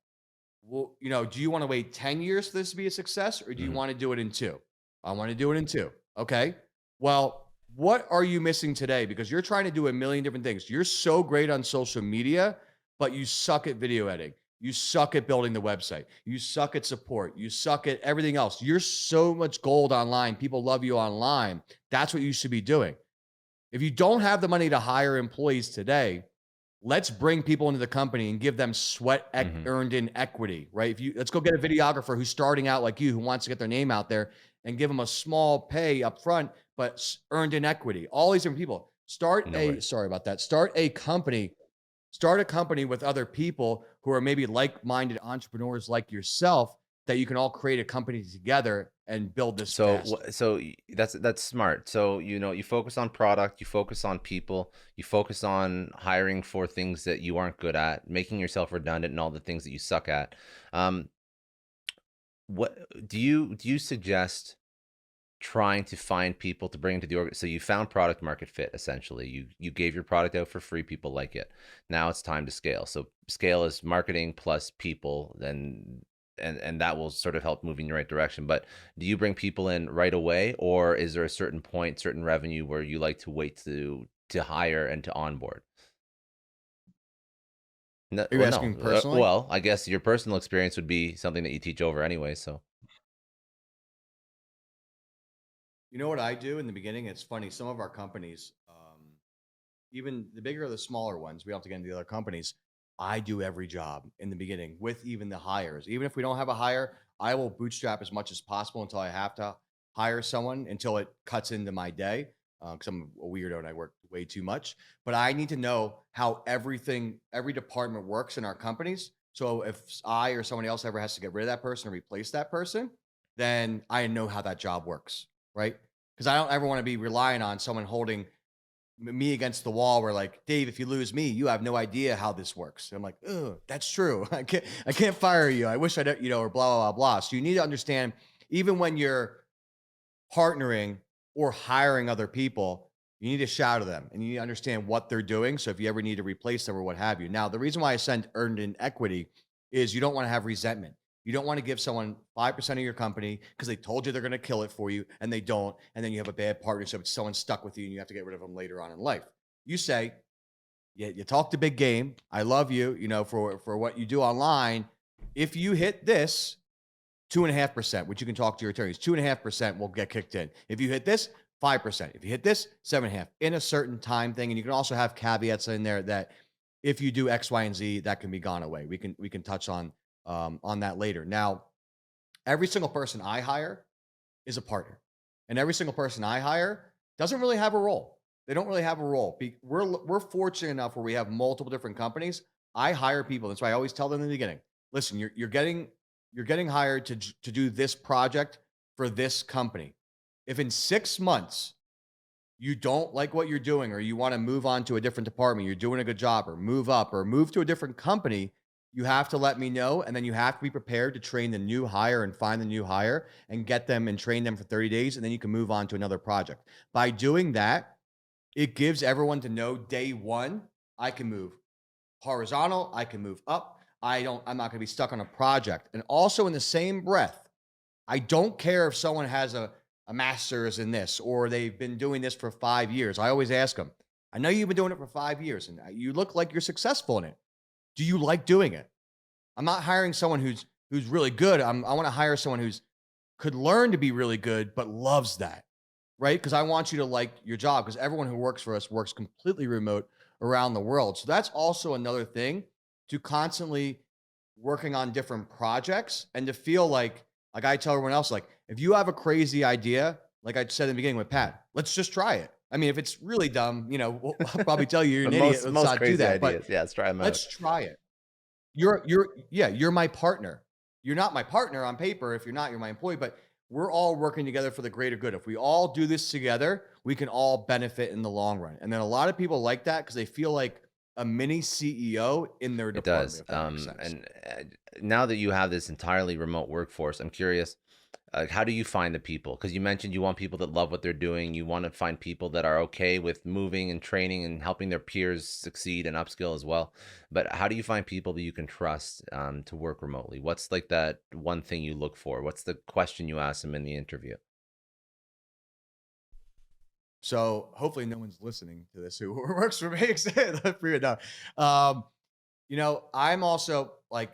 well, do you want to wait 10 years for this to be a success or do you Mhm. want to do it in 2? I want to do it in 2. Okay. Well, what are you missing today? Because you're trying to do a million different things. You're so great on social media, but you suck at video editing. You suck at building the website. You suck at support. You suck at everything else. You're so much gold online. People love you online. That's what you should be doing. If you don't have the money to hire employees today, let's bring people into the company and give them Mhm. earned in equity, right? Let's go get a videographer who's starting out like you, who wants to get their name out there and give them a small pay up front, but earned in equity. All these different people No worries. sorry about that. Start a company with other people who are maybe like-minded entrepreneurs like yourself that you can all create a company together and build this faster. That's smart. So, you focus on product, you focus on people, you focus on hiring for things that you aren't good at, making yourself redundant and all the things that you suck at. Um, what do you suggest trying to find people to bring into the org? So you found product market fit, essentially. You gave your product out for free, people like it. Now it's time to scale. So scale is marketing plus people, and that will sort of help move in the right direction. But do you bring people in right away, or is there a certain point, certain revenue where you like to wait to hire and to onboard? No, Are you well, asking no. personally? Well, I guess your personal experience would be something that you teach over anyway. So You know what I do in the beginning? It's funny. Some of our companies, even the bigger or the smaller ones, we don't have to get into the other companies. I do every job in the beginning with even the hires. Even if we don't have a hire, I will bootstrap as much as possible until I have to hire someone until it cuts into my day. Because I'm a weirdo and I work way too much. But I need to know how every department works in our companies. So if I or someone else ever has to get rid of that person or replace that person, then I know how that job works, right? Because I don't ever want to be relying on someone holding me against the wall where like, Dave, if you lose me, you have no idea how this works. And I'm like, oh, that's true. I can't fire you. I wish I don't, or blah, blah, blah, blah. So you need to understand, even when you're partnering or hiring other people, you need to shout at them and you need to understand what they're doing. So if you ever need to replace them or what have you. Now, the reason why I send earned in equity is you don't want to have resentment. You don't want to give someone 5% of your company because they told you they're going to kill it for you and they don't. And then you have a bad partnership. Someone stuck with you and you have to get rid of them later on in life. You say, yeah, you talk the big game. I love you, for what you do online. If you hit this, 2.5%, which you can talk to your attorneys, 2.5% will get kicked in. If you hit this, 5%. If you hit this, 7.5 in a certain time thing. And you can also have caveats in there that if you do X, Y, and Z, that can be gone away. We can touch on that later. Now, every single person I hire is a partner, and every single person I hire doesn't really have a role. They don't really have a role. We're fortunate enough where we have multiple different companies. I hire people. That's why I always tell them in the beginning. Listen, you're getting hired to do this project for this company. If in 6 months you don't like what you're doing, or you want to move on to a different department, you're doing a good job, or move up, or move to a different company, you have to let me know. And then you have to be prepared to train the new hire and find the new hire and get them and train them for 30 days. And then you can move on to another project. By doing that, it gives everyone to know day one, I can move horizontal, I can move up. I'm not going to be stuck on a project. And also in the same breath, I don't care if someone has a master's in this or they've been doing this for 5 years. I always ask them, I know you've been doing it for 5 years and you look like you're successful in it. Do you like doing it? I'm not hiring someone who's really good. I want to hire someone who's could learn to be really good, but loves that, right? Because I want you to like your job, because everyone who works for us works completely remote around the world. So that's also another thing, to constantly working on different projects and to feel like I tell everyone else, like, if you have a crazy idea, like I said in the beginning with Pat, let's just try it. I mean, if it's really dumb, I'll probably tell you you're an But idiot. most Let's most not do crazy that. But ideas, yeah, let's try them out. let's try it. You're my partner. You're not my partner on paper. If you're not, you're my employee, but we're all working together for the greater good. If we all do this together, we can all benefit in the long run. And then a lot of people like that because they feel like a mini CEO in their It department, does. if that makes sense. And now that you have this entirely remote workforce, I'm curious, how do you find the people? Because you mentioned you want people that love what they're doing. You want to find people that are okay with moving and training and helping their peers succeed and upskill as well. But how do you find people that you can trust to work remotely? What's like that one thing you look for? What's the question you ask them in the interview? So hopefully no one's listening to this who works for me. For you, no. Um, I'm also like,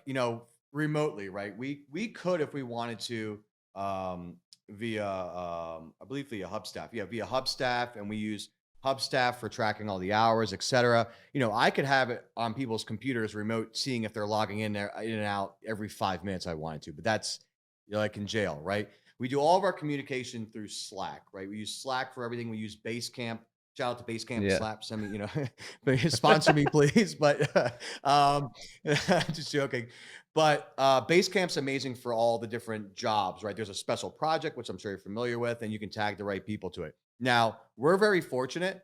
remotely, right? We could, if we wanted to, via I believe via Hubstaff. Yeah, via Hubstaff, and we use Hubstaff for tracking all the hours, etc. I could have it on people's computers remote, seeing if they're logging in and out every 5 minutes I wanted to, but that's like in jail, right? We do all of our communication through Slack, right? We use Slack for everything. We use Basecamp. Shout out to Basecamp, Yeah. Slap, send me, sponsor me, please. But just joking. But Basecamp's amazing for all the different jobs, right? There's a special project, which I'm sure you're familiar with, and you can tag the right people to it. Now, we're very fortunate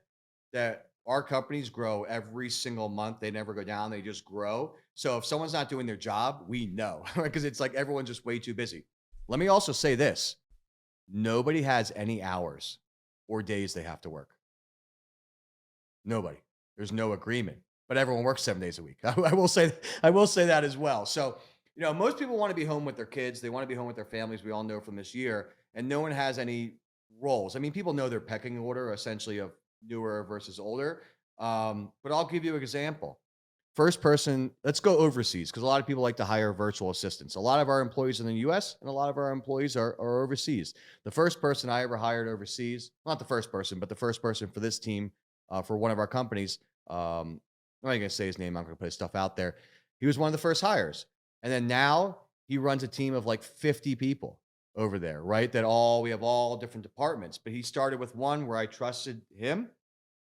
that our companies grow every single month. They never go down, they just grow. So if someone's not doing their job, we know, right? Because it's like everyone's just way too busy. Let me also say this: nobody has any hours or days they have to work. Nobody. There's no agreement, but everyone works 7 days a week. I will say that as well. So, most people want to be home with their kids. They want to be home with their families. We all know from this year, and no one has any roles. I mean, people know their pecking order essentially of newer versus older. But I'll give you an example. first person, let's go overseas because a lot of people like to hire virtual assistants. A lot of our employees in the US and a lot of our employees are overseas. The first person I ever hired overseas, not the first person, but the first person for this team, for one of our companies, I'm not going to say his name. I'm going to put his stuff out there. He was one of the first hires. And then now he runs a team of like 50 people over there, right? We have all different departments, but he started with one where I trusted him.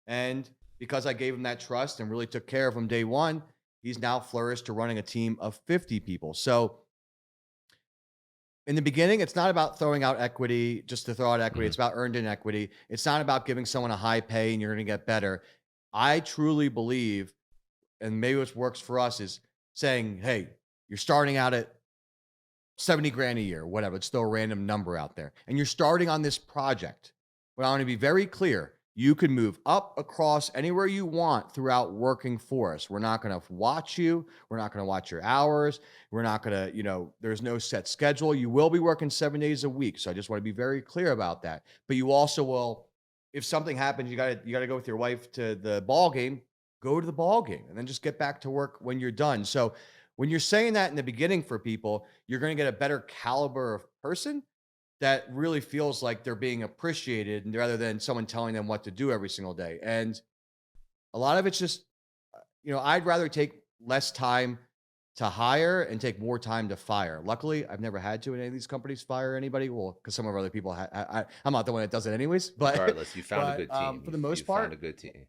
And because I gave him that trust and really took care of him day one, he's now flourished to running a team of 50 people. So in the beginning, it's not about throwing out equity just to throw out equity. It's about earned in equity. It's not about giving someone a high pay and you're going to get better. I truly believe, and maybe what works for us is saying, hey, you're starting out at 70 grand a year, whatever. It's still a random number out there. And you're starting on this project. But I want to be very clear. You can move up, across, anywhere you want throughout working for us. We're not going to watch you. We're not going to watch your hours. We're not going to, there's no set schedule. You will be working 7 days a week. So I just want to be very clear about that. But you also will, if something happens, you got to go with your wife to the ball game, go to the ball game and then just get back to work when you're done. So when you're saying that in the beginning for people, you're going to get a better caliber of person that really feels like they're being appreciated and rather than someone telling them what to do every single day. And a lot of it's just, I'd rather take less time to hire and take more time to fire. Luckily, I've never had to in any of these companies fire anybody. Well, because some of our other people, I'm not the one that does it anyways. But regardless, you found a good team. For the most part, found a good team.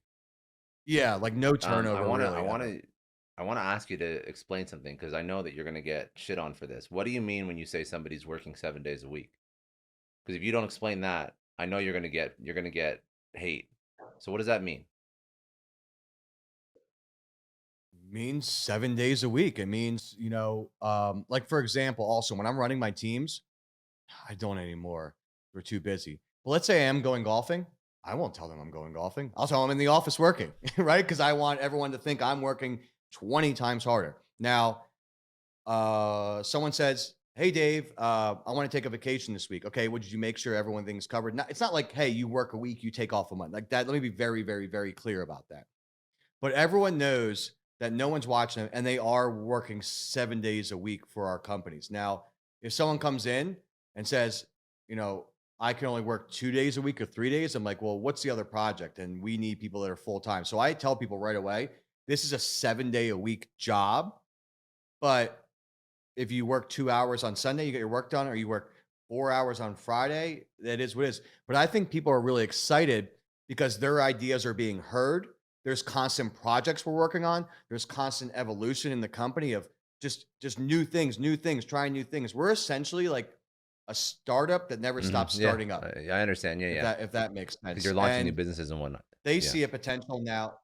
Yeah, like no turnover. I want to ask you to explain something because I know that you're going to get shit on for this. What do you mean when you say somebody's working 7 days a week? Because if you don't explain that, I know you're going to get hate. So what does that mean? It means 7 days a week. It means, like for example, also when I'm running my teams, I don't anymore. We're too busy. But let's say I am going golfing. I won't tell them I'm going golfing. I'll tell them I'm in the office working, right? Because I want everyone to think I'm working 20 times harder. Now, someone says, hey, Dave, I want to take a vacation this week. Okay, well, did you make sure everyone thinks covered? It's not like, hey, you work a week, you take off a month. Like that. Let me be very, very, very clear about that. But everyone knows that no one's watching them and they are working 7 days a week for our companies. Now, if someone comes in and says, I can only work 2 days a week or 3 days, I'm like, well, what's the other project? And we need people that are full time. So I tell people right away, this is a 7 day a week job. But if you work 2 hours on Sunday, you get your work done, or you work 4 hours on Friday, that is what it is. But I think people are really excited because their ideas are being heard. There's constant projects we're working on. There's constant evolution in the company of just new things, trying new things. We're essentially like a startup that never stops starting up. I understand. Yeah. If that makes sense. Because you're launching new businesses and whatnot. They see a potential now.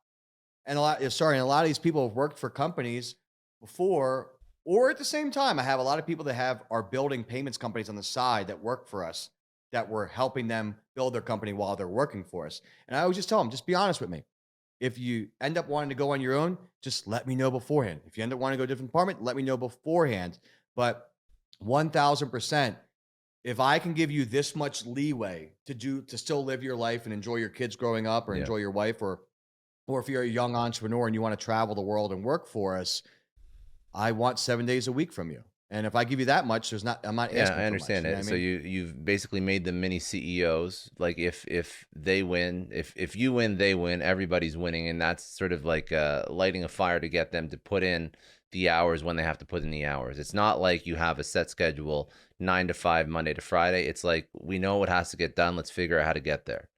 And a lot of these people have worked for companies before, or at the same time, I have a lot of people that are building payments companies on the side that work for us, that we're helping them build their company while they're working for us. And I always just tell them, just be honest with me. If you end up wanting to go on your own, just let me know beforehand. If you end up wanting to go to a different department, let me know beforehand. But 1000%, if I can give you this much leeway to still live your life and enjoy your kids growing up or enjoy your wife, or if you're a young entrepreneur and you want to travel the world and work for us, I want 7 days a week from you. And if I give you that much, I'm not asking. Yeah, I understand much, it. So you've basically made them mini CEOs. Like if they win, if you win, they win. Everybody's winning, and that's sort of like lighting a fire to get them to put in the hours when they have to put in the hours. It's not like you have a set schedule, 9 to 5, Monday to Friday. It's like we know what has to get done. Let's figure out how to get there.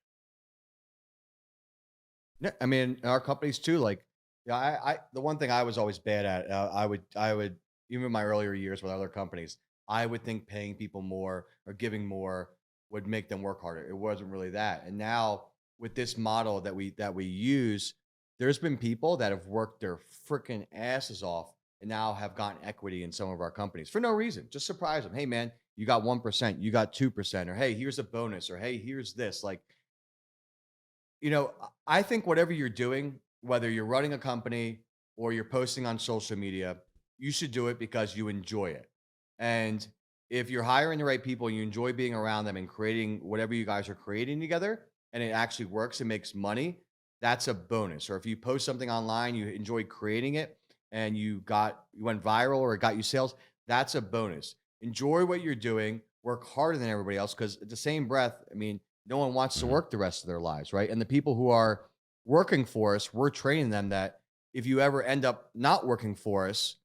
Yeah, I mean, our companies too. Like, I the one thing I was always bad at, I would even in my earlier years with other companies, I would think paying people more or giving more would make them work harder. It wasn't really that. And now with this model that we use, there's been people that have worked their freaking asses off and now have gotten equity in some of our companies for no reason. Just surprise them. Hey man, you got 1%, you got 2%, or hey, here's a bonus, or hey, here's this. Like, I think whatever you're doing, whether you're running a company or you're posting on social media, you should do it because you enjoy it. And if you're hiring the right people and you enjoy being around them and creating whatever you guys are creating together, and it actually works and makes money, that's a bonus. Or if you post something online, you enjoy creating it, and you went viral or it got you sales, that's a bonus. Enjoy what you're doing, work harder than everybody else, because at the same breath, I mean, no one wants to Mhm. work the rest of their lives, right? And the people who are working for us, we're training them that if you ever end up not working for us,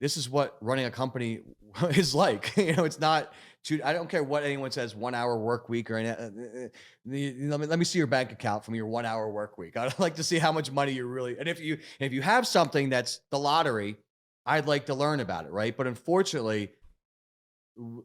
this is what running a company is like. It's not I don't care what anyone says, 1 hour work week or any, let me see your bank account from your 1 hour work week. I'd like to see how much money you're really, and if you have something that's the lottery, I'd like to learn about it. Right. But unfortunately,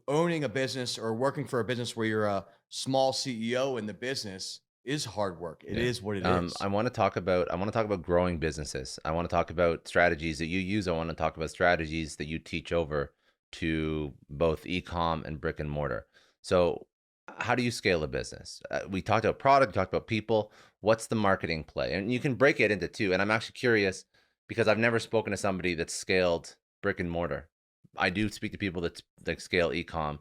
owning a business or working for a business where you're a small CEO in the business is hard work. It Yeah. is what it is. I want to talk about growing businesses. I want to talk about strategies that you use. I want to talk about strategies that you teach over to both e-com and brick and mortar. So, how do you scale a business? We talked about product, we talked about people. What's the marketing play? And you can break it into two. And I'm actually curious because I've never spoken to somebody that's scaled brick and mortar. I do speak to people that scale e-com,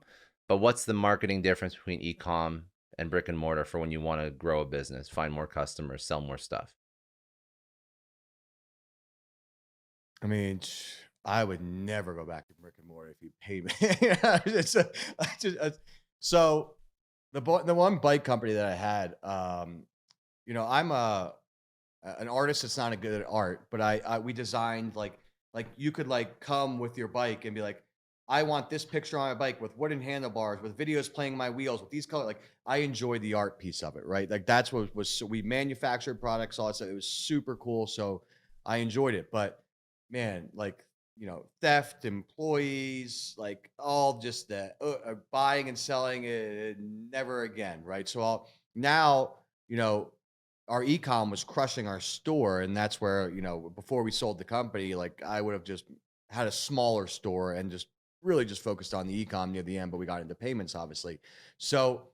but what's the marketing difference between e-com and brick and mortar for when you want to grow a business, find more customers, sell more stuff? I mean, I would never go back to brick and mortar if you paid me. It's I just, so the one bike company that I had, I'm an artist that's not a good at art, but we designed like you could like come with your bike and be like, I want this picture on my bike with wooden handlebars, with videos playing my wheels, with these colors. Like I enjoy the art piece of it, right? Like that's what was so we manufactured products, all that stuff. It was super cool. So I enjoyed it. But man, like theft, employees, like all just the buying and selling it, never again, right? So now, you know, our ecom was crushing our store, and that's where before we sold the company, like I would have just had a smaller store and just really just focused on the ecom near the end, but we got into payments obviously. So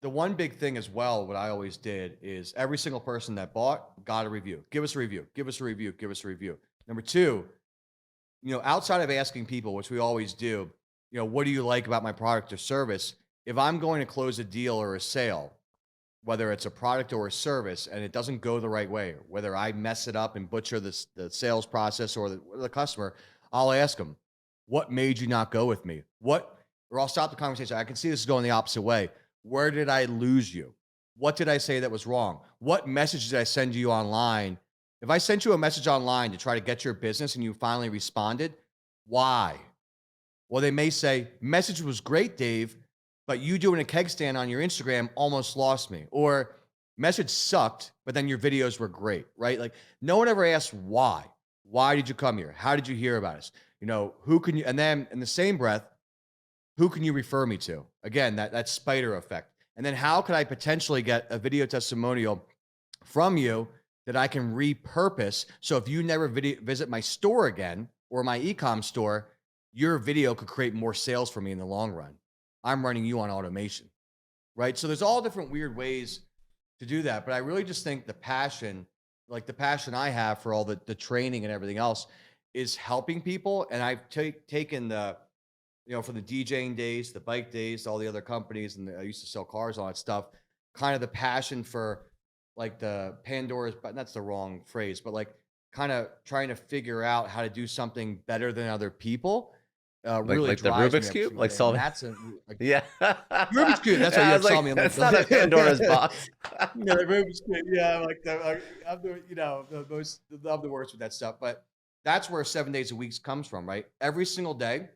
the one big thing as well, what I always did is every single person that bought got a review. Give us a review. Give us a review. Give us a review. Number two, outside of asking people, which we always do, what do you like about my product or service? If I'm going to close a deal or a sale, whether it's a product or a service, and it doesn't go the right way, whether I mess it up and butcher the sales process or the customer, I'll ask them, what made you not go with me? Or I'll stop the conversation. I can see this is going the opposite way. Where did I lose you? What did I say that was wrong? What message did I send you online? If I sent you a message online to try to get your business and you finally responded, why? Well, they may say, message was great, Dave, but you doing a keg stand on your Instagram almost lost me. Or message sucked, but then your videos were great, right? Like no one ever asks why. Why did you come here? How did you hear about us? Who can you, and then in the same breath, who can you refer me to? Again, that spider effect. And then how could I potentially get a video testimonial from you that I can repurpose? So if you never visit my store again or my ecom store, your video could create more sales for me in the long run. I'm running you on automation, right? So there's all different weird ways to do that. But I really just think the passion, like the passion I have for all the training and everything else, is helping people. And I've taken from the DJing days, the bike days, all the other companies, and I used to sell cars, all that stuff. Kind of the passion for like the Pandora's, but that's the wrong phrase, but like kind of trying to figure out how to do something better than other people really Like the drives me Rubik's every cube, single like day. And solving. that's Yeah. Rubik's Cube. That's how Yeah, you I have was saw like, me. I'm like, that's not a Pandora's box. the Rubik's Cube. Yeah, I'm the I'm the worst with that stuff. But that's where 7 days a week comes from, right? Every single day,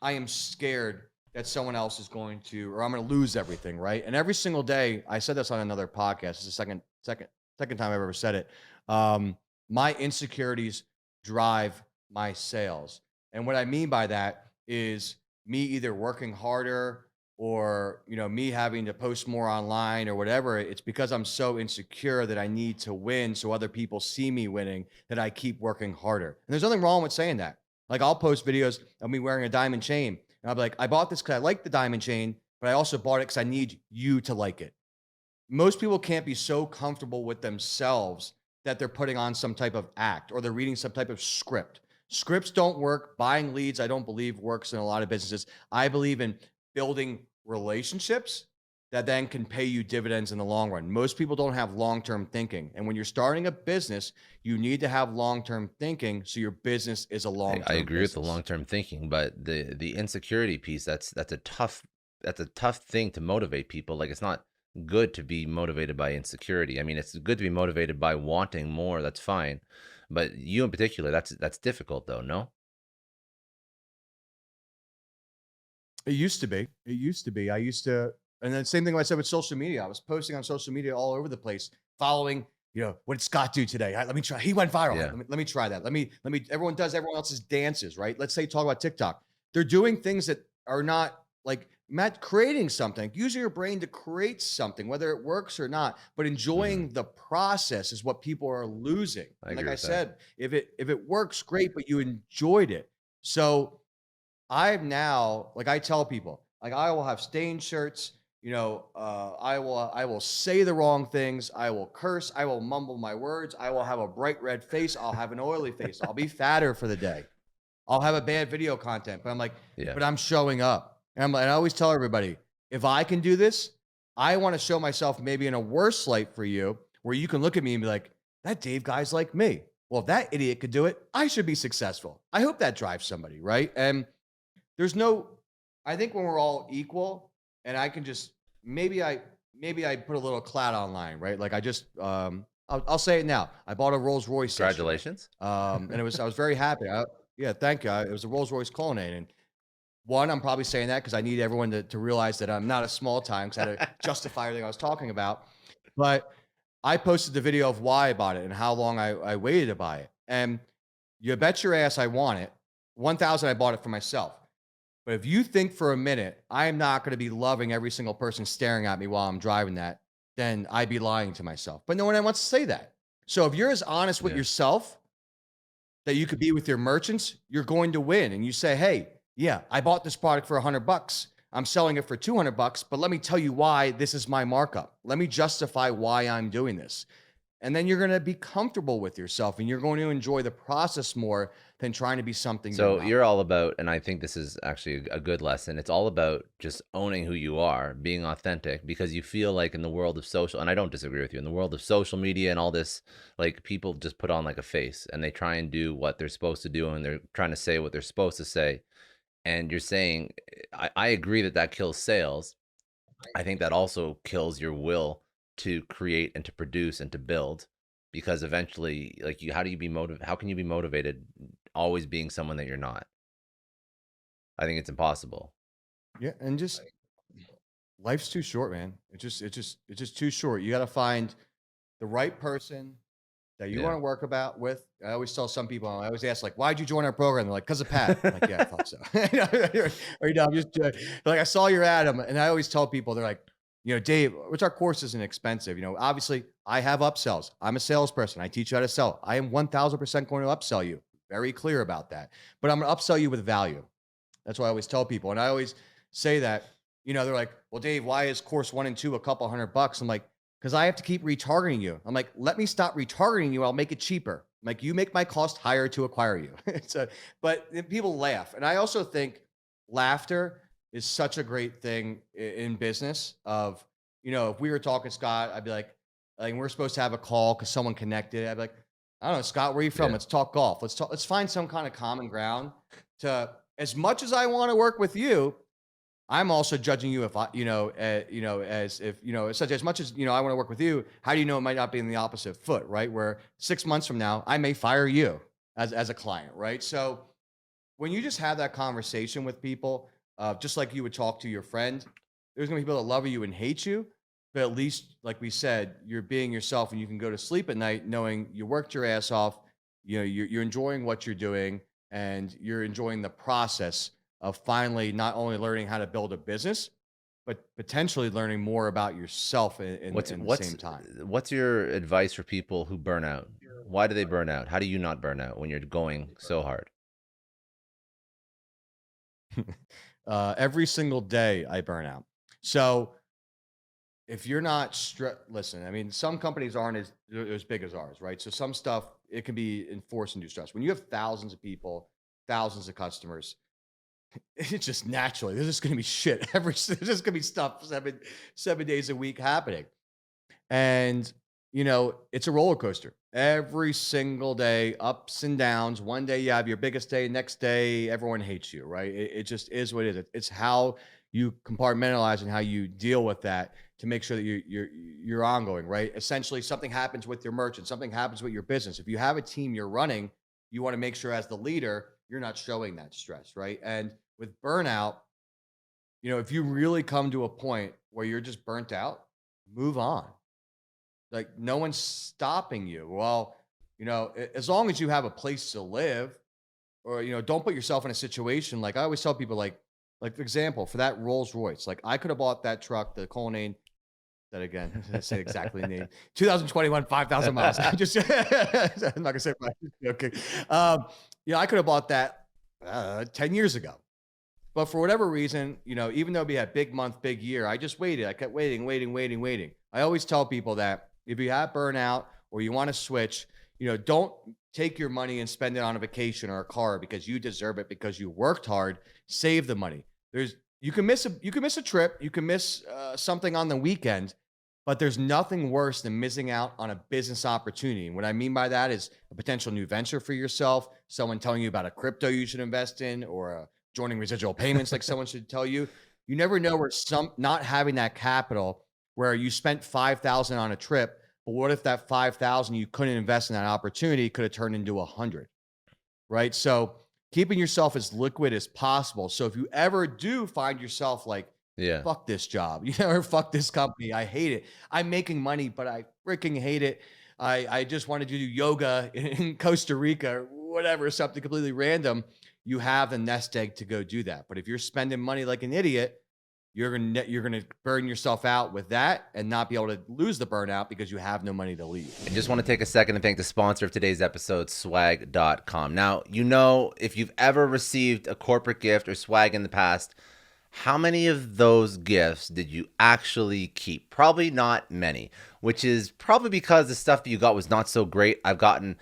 I am scared that someone else is going to, or I'm going to lose everything, right? And every single day, I said this on another podcast. It's the second time I've ever said it. My insecurities drive my sales, and what I mean by that is me either working harder or me having to post more online or whatever. It's because I'm so insecure that I need to win, so other people see me winning, that I keep working harder. And there's nothing wrong with saying that. Like I'll post videos of me wearing a diamond chain, and I'll be like, I bought this because I like the diamond chain, but I also bought it because I need you to like it. Most people can't be so comfortable with themselves that they're putting on some type of act or they're reading some type of script. Scripts don't work. Buying leads, I don't believe works in a lot of businesses. I believe in building relationships that then can pay you dividends in the long run. Most people don't have long-term thinking. And when you're starting a business, you need to have long-term thinking so your business is a I long-term agree with the business. long-term thinking, but the insecurity piece, that's a tough thing to motivate people. Like it's not good to be motivated by insecurity. I mean, it's good to be motivated by wanting more, that's fine. But you in particular, that's difficult though, no? It used to be. It used to be. I used to, and then same thing I said with social media. I was posting on social media all over the place, following, what did Scott do today? Let me try. He went viral. Yeah. Let me try that. Everyone does everyone else's dances, right? Let's say talk about TikTok. They're doing things that are not like Matt creating something. Using your brain to create something, whether it works or not, but Mhm. enjoying the process is what people are losing. I And like agree I with that. said, if it works, great, but you enjoyed it. So I've now, like I tell people, like I will have stained shirts. I will say the wrong things. I will curse. I will mumble my words. I will have a bright red face. I'll have an oily face. I'll be fatter for the day. I'll have a bad video content. But I'm like, Yeah. but I'm showing up. And I always tell everybody, if I can do this, I want to show myself maybe in a worse light for you, where you can look at me and be like, that Dave guy's like me. Well, if that idiot could do it, I should be successful. I hope that drives somebody, right? And there's no I think when we're all equal and I can just maybe I put a little clout online, right? Like I just I'll say it now. I bought a Rolls Royce yesterday. Congratulations. And I was very happy. Yeah, thank you. It was a Rolls Royce Cullinan. And one, I'm probably saying that because I need everyone to realize that I'm not a small time because I had to justify everything I was talking about. But I posted the video of why I bought it and how long I waited to buy it. And you bet your ass I want it. 1,000 I bought it for myself. But if you think for a minute I am not going to be loving every single person staring at me while I'm driving that, then I'd be lying to myself. But no one wants to say that. So if you're as honest with Yeah. yourself that you could be with your merchants, you're going to win. And you say, hey, yeah, I bought this product for $100. I'm selling it for $200, but let me tell you why this is my markup. Let me justify why I'm doing this. And then you're going to be comfortable with yourself and you're going to enjoy the process more than trying to be something you're So not. you're all about, and I think this is actually a good lesson. It's all about just owning who you are, being authentic, because you feel like in the world of social, and I don't disagree with you, in the world of social media and all this, like people just put on like a face and they try and do what they're supposed to do and they're trying to say what they're supposed to say. And you're saying, I agree that that kills sales. I think that also kills your will to create and to produce and to build, because eventually, like you, how do you be motivated? How can you be motivated always being someone that you're not? I think it's impossible. Yeah. And just life's too short, man. It's just too short. You got to find the right person that you want Yeah. to work about with. I always tell some people, I always ask, like, why'd you join our program? They're like, because of Pat. I'm like, yeah, I thought so. I'm just like, I saw your ad. And I always tell people, they're like, Dave, which our course isn't expensive. Obviously, I have upsells. I'm a salesperson. I teach you how to sell. I am 1000% going to upsell you. Very clear about that. But I'm going to upsell you with value. That's what I always tell people. And I always say that, they're like, well, Dave, why is course 1 and 2 a couple $100? I'm like, because I have to keep retargeting you. I'm like, let me stop retargeting you. I'll make it cheaper. I'm like, you make my cost higher to acquire you. But people laugh. And I also think laughter is such a great thing in business of, if we were talking, Scott, I'd be like, we're supposed to have a call because someone connected. I'd be like, I don't know, Scott, where are you from? Yeah. Let's talk golf. Let's find some kind of common ground to, as much as I want to work with you, I'm also judging you if I, as if, such as much as, I want to work with you. How do you know it might not be in the opposite foot, right? Where 6 months from now, I may fire you as a client, right? So when you just have that conversation with people, just like you would talk to your friend, there's gonna be people that love you and hate you, but at least, like we said, you're being yourself and you can go to sleep at night knowing you worked your ass off. You're enjoying what you're doing and you're enjoying the process of finally not only learning how to build a business, but potentially learning more about yourself What's in the what's same time. what's your advice for people who burn out? Why do they burn out? How do you not burn out when you're going so hard? Every single day I burn out. So if you're not listen, I mean, some companies aren't as big as ours, right? So some stuff it can be enforced and do stress. When you have thousands of people, thousands of customers, it's just naturally, there's just going to be shit. There's just going to be stuff 7 days a week happening. And, it's a roller coaster every single day, ups and downs. One day you have your biggest day, next day, everyone hates you, right? It just is what it is. It's how you compartmentalize and how you deal with that to make sure that you're ongoing, right? Essentially, something happens with your merchant, something happens with your business. If you have a team you're running, you want to make sure as the leader, you're not showing that stress, right? And with burnout, if you really come to a point where you're just burnt out, move on. Like, no one's stopping you. Well, as long as you have a place to live, or don't put yourself in a situation. Like, I always tell people, like for example, for that Rolls Royce, like I could have bought that truck, the Cullinan. That again, I say exactly the name. 2021, 5,000 miles. I'm not gonna say okay. I could have bought that 10 years ago. But for whatever reason, even though we had big month, big year, I just waited. I kept waiting. I always tell people that if you have burnout or you want to switch, don't take your money and spend it on a vacation or a car because you deserve it, because you worked hard. Save the money. You can miss a trip, you can miss something on the weekend, but there's nothing worse than missing out on a business opportunity. And what I mean by that is a potential new venture for yourself, someone telling you about a crypto you should invest in, or joining Residual Payments like someone should tell you. You never know where not having that capital, where you spent 5,000 on a trip, but what if that 5,000 you couldn't invest in that opportunity could have turned into 100, right? So keeping yourself as liquid as possible. So if you ever do find yourself like, Yeah. fuck this job, or fuck this company, I hate it. I'm making money, but I freaking hate it. I just wanted to do yoga in Costa Rica or whatever, something completely random. You have the nest egg to go do that. But if you're spending money like an idiot, you're gonna burn yourself out with that and not be able to lose the burnout because you have no money to leave. I just want to take a second to thank the sponsor of today's episode, swag.com. Now, if you've ever received a corporate gift or swag in the past, how many of those gifts did you actually keep? Probably not many, which is probably because the stuff that you got was not so great. I've gotten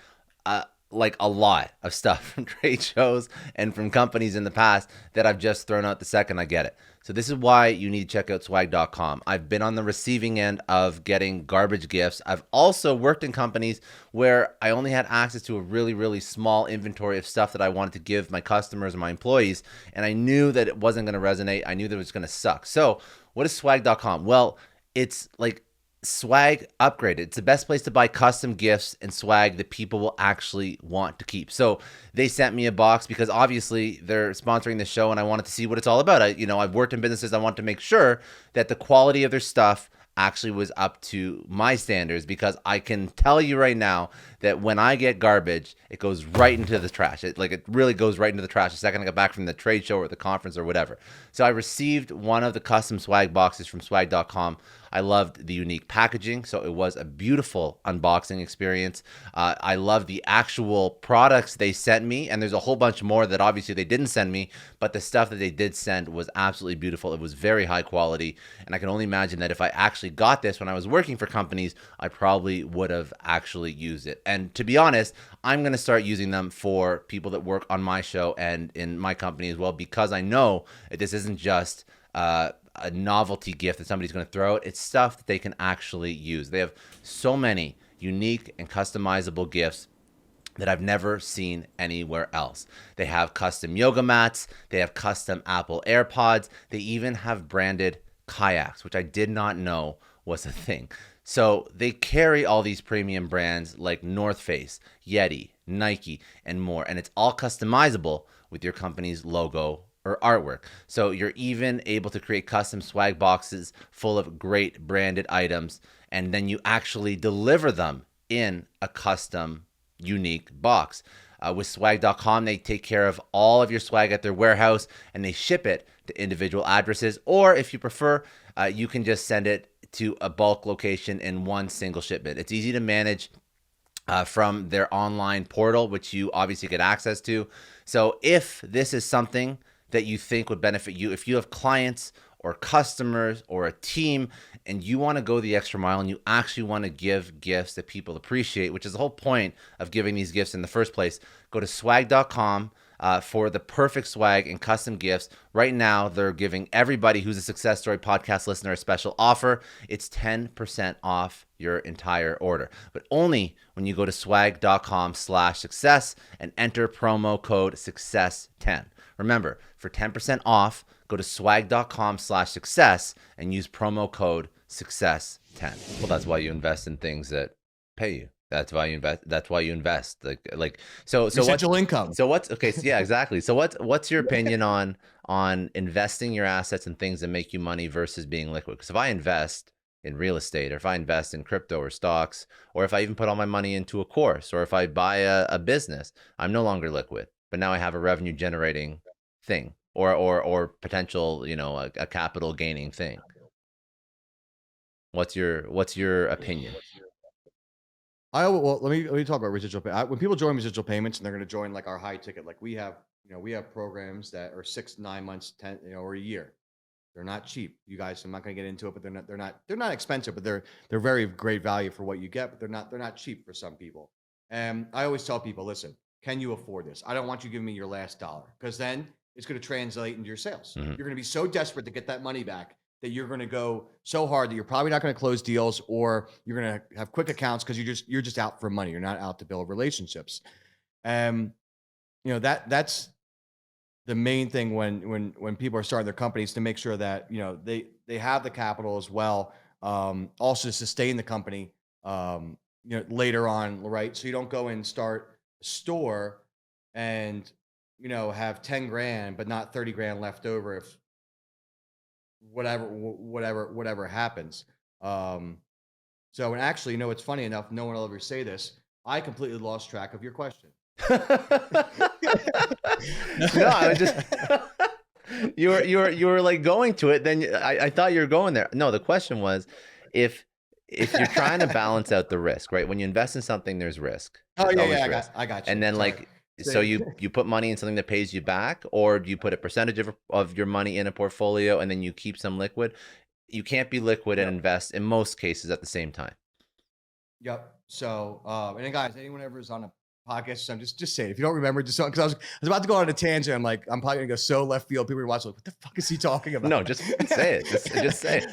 like a lot of stuff from trade shows and from companies in the past that I've just thrown out the second I get it. So this is why you need to check out swag.com. I've been on the receiving end of getting garbage gifts. I've also worked in companies where I only had access to a really, really small inventory of stuff that I wanted to give my customers and my employees, and I knew that it wasn't going to resonate. I knew that it was going to suck. So what is swag.com? Well, it's like swag upgraded. It's the best place to buy custom gifts and swag that people will actually want to keep. So they sent me a box because obviously they're sponsoring the show and I wanted to see what it's all about. I've worked in businesses. I want to make sure that the quality of their stuff actually was up to my standards, because I can tell you right now that when I get garbage, it goes right into the trash. It really goes right into the trash the second I get back from the trade show or the conference or whatever. So I received one of the custom swag boxes from swag.com. I loved the unique packaging, so it was a beautiful unboxing experience. I love the actual products they sent me, and there's a whole bunch more that obviously they didn't send me, but the stuff that they did send was absolutely beautiful. It was very high quality, and I can only imagine that if I actually got this when I was working for companies, I probably would have actually used it. And to be honest, I'm going to start using them for people that work on my show and in my company as well, because I know that this isn't just a novelty gift that somebody's going to throw out. It's stuff that they can actually use. They have so many unique and customizable gifts that I've never seen anywhere else. They have custom yoga mats. They have custom Apple AirPods. They even have branded kayaks, which I did not know was a thing. So they carry all these premium brands like North Face, Yeti, Nike, and more. And it's all customizable with your company's logo or artwork. So you're even able to create custom swag boxes full of great branded items, and then you actually deliver them in a custom unique box. With swag.com, they take care of all of your swag at their warehouse and they ship it to individual addresses, or if you prefer, you can just send it to a bulk location in one single shipment. It's easy to manage from their online portal, which you obviously get access to. So if this is something that you think would benefit you, if you have clients or customers or a team and you want to go the extra mile and you actually want to give gifts that people appreciate, which is the whole point of giving these gifts in the first place, go to swag.com. for the perfect swag and custom gifts. Right now, they're giving everybody who's a Success Story podcast listener a special offer. It's 10% off your entire order, but only when you go to swag.com/success and enter promo code success10. Remember, for 10% off, go to swag.com/success and use promo code success10. Well, that's why you invest in things that pay you. That's why you invest. That's why you invest. So Residual income. So what's okay? So yeah, exactly. So what's your opinion on investing your assets in things that make you money versus being liquid? Because if I invest in real estate, or if I invest in crypto or stocks, or if I even put all my money into a course, or if I buy a business, I'm no longer liquid. But now I have a revenue generating thing, or potential, a capital gaining thing. What's your opinion? Well, let me talk about residual pay. When people join residual payments and they're going to join like our high ticket, like we have programs that are 6, 9 months, 10, or a year. They're not cheap. You guys, I'm not going to get into it, but they're not expensive, but they're very great value for what you get, but they're not cheap for some people. And I always tell people, listen, can you afford this? I don't want you giving me your last dollar, because then it's going to translate into your sales. Mhm. You're going to be so desperate to get that money back that you're going to go so hard that you're probably not going to close deals, or you're going to have quick accounts because you're just out for money. You're not out to build relationships. That's the main thing when people are starting their companies, to make sure that they have the capital as well, also to sustain the company later on, right? So you don't go and start a store and have 10 grand but not 30 grand left over if whatever happens. So, and actually, it's funny enough, no one will ever say this, I completely lost track of your question. No, I was just you were like going to it. Then I thought you were going there. No, the question was, if you're trying to balance out the risk, right? When you invest in something, there's risk. Oh There's always yeah, risk. I got you. And then Sorry. so you put money in something that pays you back, or do you put a percentage of your money in a portfolio and then you keep some liquid? You can't be liquid and invest in most cases at the same time. Yep. So, and then guys, anyone ever is on a podcast, so just say it. If you don't remember, just because I was about to go on a tangent. I'm like, I'm probably gonna go so left field. People are watching, like, what the fuck is he talking about? No, just say it. Just say it.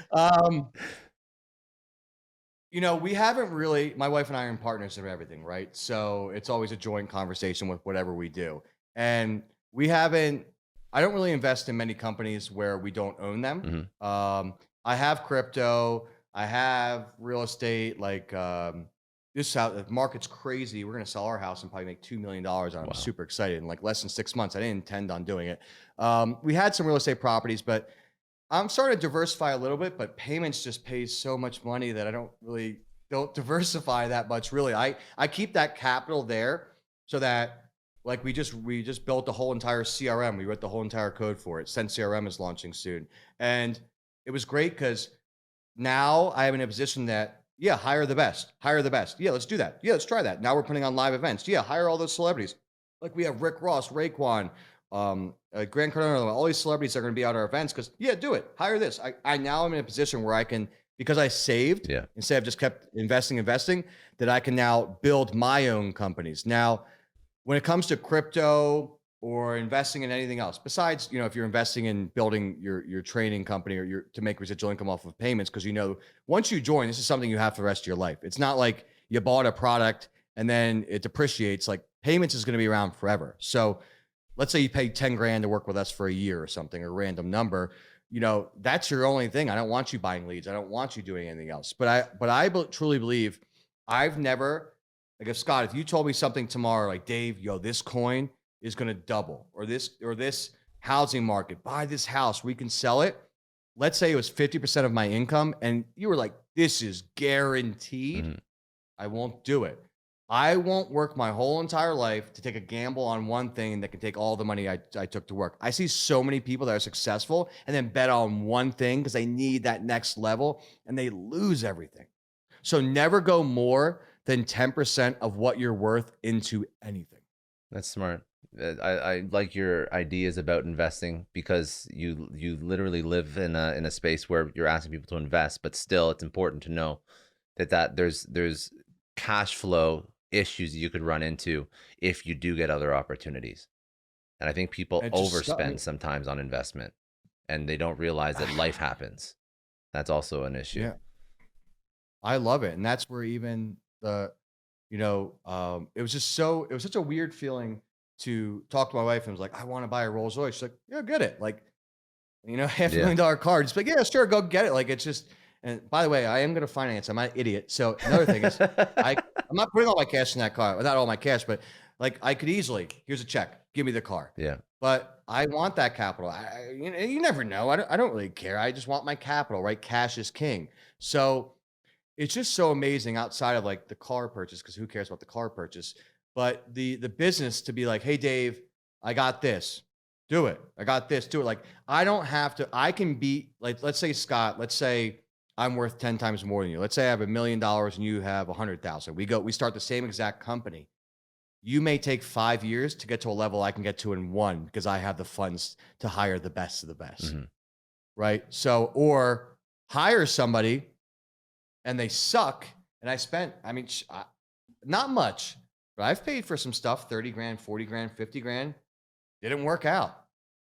We haven't really, my wife and I are in partners of everything, right? So it's always a joint conversation with whatever we do. And I don't really invest in many companies where we don't own them. Mm-hmm. I have crypto, I have real estate, like this house, the market's crazy. We're going to sell our house and probably make $2 million on it. I'm super excited. In like less than 6 months, I didn't intend on doing it. We had some real estate properties, but I'm starting to diversify a little bit, but payments just pays so much money that I don't diversify that much. Really, I keep that capital there so that, like, we just built the whole entire CRM. We wrote the whole entire code for it. Send CRM is launching soon, and it was great because now I am in a position that, yeah, hire the best. Yeah, let's do that. Yeah, let's try that. Now we're putting on live events. Yeah, hire all those celebrities. Like we have Rick Ross, Raekwon, Grant Cardone, all these celebrities are going to be at our events because, yeah, do it. Hire this. I now am in a position where I can, because I saved, instead of just kept investing, that I can now build my own companies. Now, when it comes to crypto or investing in anything else, besides, if you're investing in building your training company or to make residual income off of payments, because once you join, this is something you have for the rest of your life. It's not like you bought a product and then it depreciates. Like, payments is going to be around forever. So let's say you pay 10 grand to work with us for a year or something, or a random number, that's your only thing. I don't want you buying leads. I don't want you doing anything else. But I truly believe I've never, like, if Scott, if you told me something tomorrow, like, Dave, this coin is going to double, or this housing market, buy this house, we can sell it. Let's say it was 50% of my income and you were like, this is guaranteed. Mm-hmm. I won't do it. I won't work my whole entire life to take a gamble on one thing that can take all the money I took to work. I see so many people that are successful and then bet on one thing because they need that next level and they lose everything. So never go more than 10% of what you're worth into anything. That's smart. I like your ideas about investing, because you literally live in a space where you're asking people to invest, but still it's important to know that there's cash flow issues you could run into if you do get other opportunities. And I think people And it just, I overspend mean, sometimes on investment and they don't realize that life happens. That's also an issue. yeah, I love it. And that's where even it was just so, it was such a weird feeling to talk to my wife and was like, I want to buy a Rolls Royce. She's like, yeah, get it. Like, half a Yeah. million dollar car. Just like, yeah, sure, go get it. Like, it's just, and by the way, I am going to finance. I'm not an idiot. So another thing is, I'm not putting all my cash in that car. Well, not all my cash, but like I could easily, here's a check, give me the car. Yeah. But I want that capital. You never know. I don't really care. I just want my capital, right? Cash is king. So it's just so amazing outside of like the car purchase, because who cares about the car purchase? But the business to be like, hey Dave, I got this. Do it. I got this. Do it. Like I don't have to, I can be like, let's say Scott, let's say I'm worth 10 times more than you. Let's say I have $1 million and you have 100,000. We start the same exact company. You may take 5 years to get to a level I can get to in one because I have the funds to hire the best of the best. Mm-hmm. Right. So, or hire somebody and they suck. And I spent, not much, but I've paid for some stuff, 30 grand, 40 grand, 50 grand. Didn't work out.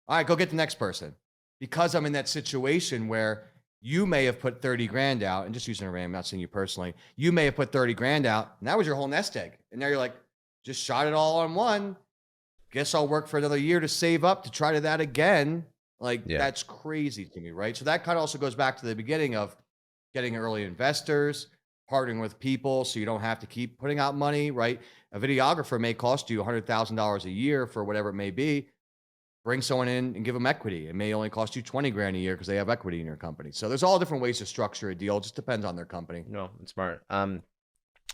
All right, go get the next person. Because I'm in that situation where you may have put 30 grand out, and just using a random, I'm not saying you personally, you may have put 30 grand out, and that was your whole nest egg. And now you're like, just shot it all on one. Guess I'll work for another year to save up to try to that again. Like, that's crazy to me, right? So that kind of also goes back to the beginning of getting early investors, partnering with people so you don't have to keep putting out money, right? A videographer may cost you $100,000 a year for whatever it may be. Bring someone in and give them equity. It may only cost you 20 grand a year because they have equity in your company. So there's all different ways to structure a deal. It just depends on their company. No, it's smart.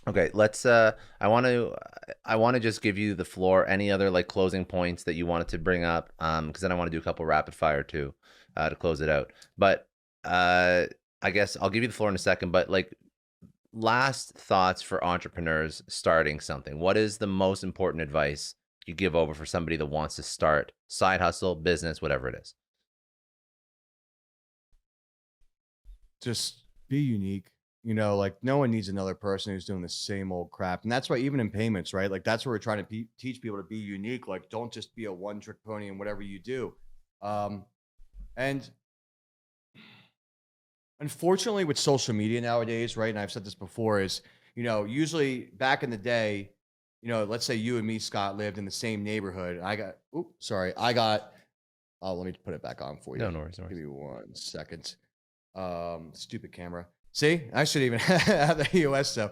Okay, let's I want to just give you the floor. Any other like closing points that you wanted to bring up? Because then I want to do a couple rapid fire too, to close it out. But I guess I'll give you the floor in a second, but like last thoughts for entrepreneurs starting something. What is the most important advice you give over for somebody that wants to start side hustle, business, whatever it is? Just be unique. Like no one needs another person who's doing the same old crap. And that's why even in payments, right? Like that's where we're trying to teach people to be unique. Like don't just be a one trick pony in whatever you do. And unfortunately with social media nowadays, right? And I've said this before is, usually back in the day, let's say you and me, Scott, lived in the same neighborhood. Let me put it back on for you. No worries. Give me 1 second. Stupid camera. See, I should even have the EOS. So,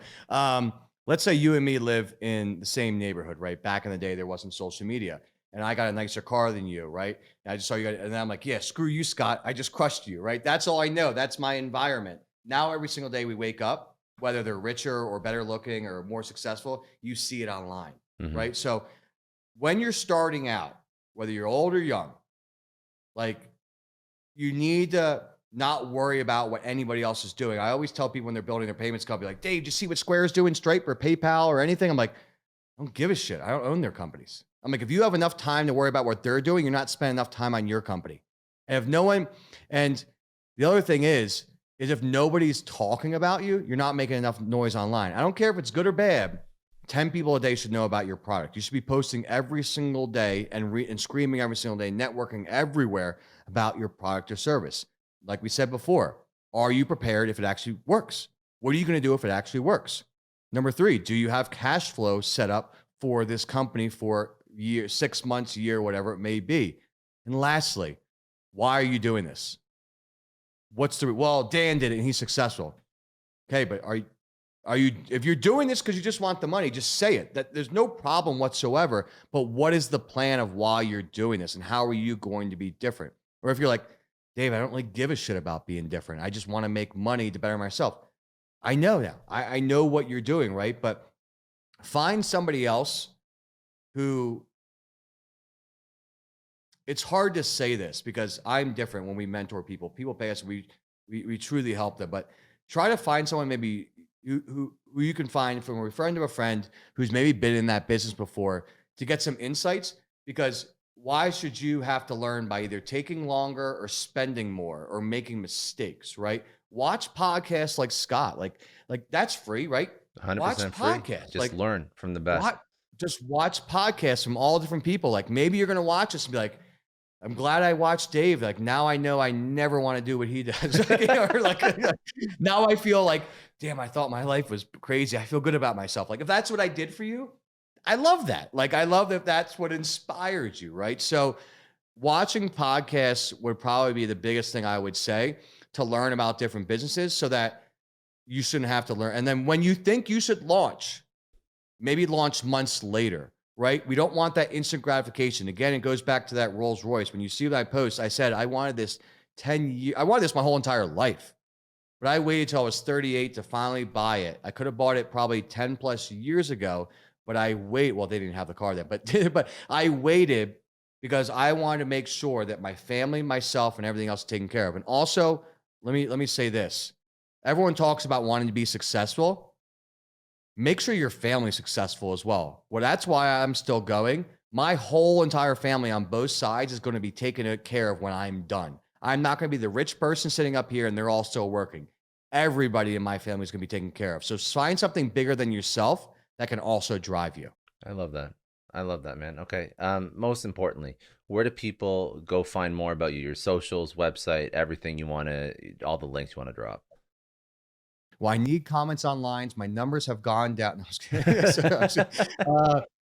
let's say you and me live in the same neighborhood, right? Back in the day, there wasn't social media, and I got a nicer car than you, right? And I just saw you, and then I'm like, yeah, screw you, Scott. I just crushed you, right? That's all I know. That's my environment. Now, every single day we wake up, whether they're richer or better looking or more successful, you see it online, right? So, when you're starting out, whether you're old or young, like you need to not worry about what anybody else is doing. I always tell people when they're building their payments company, like, Dave, do you see what Square is doing, Stripe or PayPal or anything? I'm like, I don't give a shit. I don't own their companies. I'm like, if you have enough time to worry about what they're doing, you're not spending enough time on your company. And if no one, and the other thing is if nobody's talking about you, you're not making enough noise online. I don't care if it's good or bad. 10 people a day should know about your product. You should be posting every single day and screaming every single day, networking everywhere about your product or service. Like we said before, are you prepared if it actually works? What are you going to do if it actually works? Number 3, do you have cash flow set up for this company for 6 months, a year, whatever it may be? And lastly, why are you doing this? Well, Dan did it and he's successful. Okay, but are you, if you're doing this because you just want the money, just say it. That there's no problem whatsoever, but what is the plan of why you're doing this and how are you going to be different? Or if you're like, Dave, I don't really give a shit about being different. I just want to make money to better myself. I know now. I know what you're doing, right? But find somebody else who, it's hard to say this because I'm different when we mentor people. People pay us, we truly help them. But try to find someone maybe who you can find from a friend of a friend who's maybe been in that business before to get some insights, because why should you have to learn by either taking longer or spending more or making mistakes, right? Watch podcasts like Scott, like that's free, right? 100% Watch free. podcasts. Just learn from the best. just watch podcasts from all different people. Like maybe you're going to watch this and be like, I'm glad I watched Dave. Like now I know I never want to do what he does. Or like now I feel like, damn, I thought my life was crazy. I feel good about myself. Like if that's what I did for you, I love that. Like I love that that's what inspires you, right? So watching podcasts would probably be the biggest thing I would say to learn about different businesses so that you shouldn't have to learn. And then when you think you should launch, maybe launch months later, right? We don't want that instant gratification. Again, it goes back to that Rolls Royce. When you see what I post, I said, I wanted this 10 years. I wanted this my whole entire life, but I waited till I was 38 to finally buy it. I could have bought it probably 10 plus years ago, but I wait. Well, they didn't have the car then, but I waited because I wanted to make sure that my family, myself, and everything else is taken care of. And also, let me say this. Everyone talks about wanting to be successful. Make sure your family's successful as well. Well, that's why I'm still going. My whole entire family on both sides is going to be taken care of when I'm done. I'm not going to be the rich person sitting up here and they're all still working. Everybody in my family is going to be taken care of. So find something bigger than yourself that can also drive you. I love that. I love that, man. Okay. Most importantly, where do people go find more about you? Your socials, website, everything you want to, all the links you want to drop. Well, I need comments on lines. My numbers have gone down. No, I was kidding.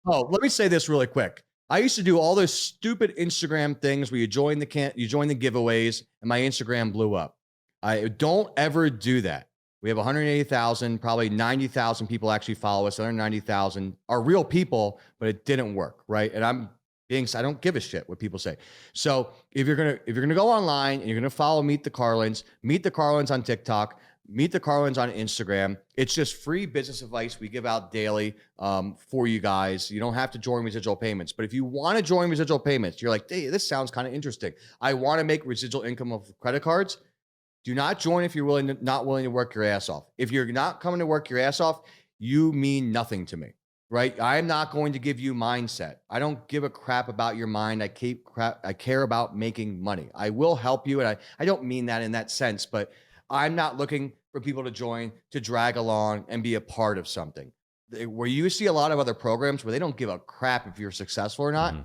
Let me say this really quick. I used to do all those stupid Instagram things where you join the giveaways, and my Instagram blew up. I don't ever do that. We have 180,000, probably 90,000 people actually follow us. 190,000 are real people, but it didn't work, right? And I don't give a shit what people say. So if you're gonna go online and you're gonna follow Meet the Carlins on TikTok. Meet the Carlins on Instagram. It's just free business advice we give out daily for you guys. You don't have to join Residual Payments. But if you want to join Residual Payments, you're like, hey, this sounds kind of interesting. I want to make residual income of credit cards. Do not join if you're not willing to work your ass off. If you're not coming to work your ass off, you mean nothing to me, right? I'm not going to give you mindset. I don't give a crap about your mind. I care about making money. I will help you. And I don't mean that in that sense, but I'm not looking for people to join, to drag along and be a part of something. Where you see a lot of other programs where they don't give a crap if you're successful or not,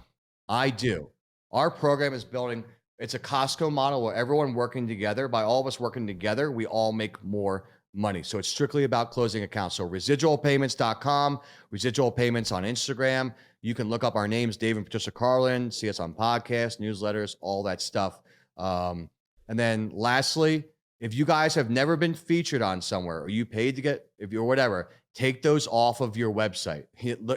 I do. Our program is building, it's a Costco model where everyone working together, by all of us working together, we all make more money. So it's strictly about closing accounts. So residualpayments.com, Residual Payments on Instagram. You can look up our names, Dave and Patricia Carlin, see us on podcasts, newsletters, all that stuff. And then lastly, if you guys have never been featured on somewhere or you paid to get, if you're whatever, take those off of your website.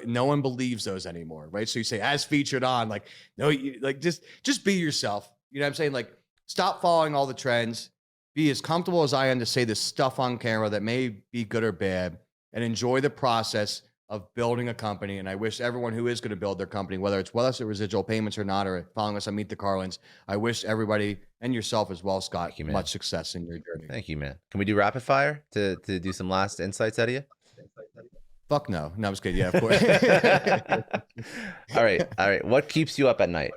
No one believes those anymore, right? So you say as featured on, like, no, just be yourself. You know what I'm saying? Like, stop following all the trends. Be as comfortable as I am to say this stuff on camera that may be good or bad, and enjoy the process of building a company. And I wish everyone who is going to build their company, whether it's with us at Residual Payments or not, or following us on Meet the Carlins, I wish everybody and yourself as well, Scott, much success in your journey. Thank you, man. Can we do rapid fire to do some last insights out of you? Fuck no. No, I'm just kidding. Yeah, of course. All right. What keeps you up at night?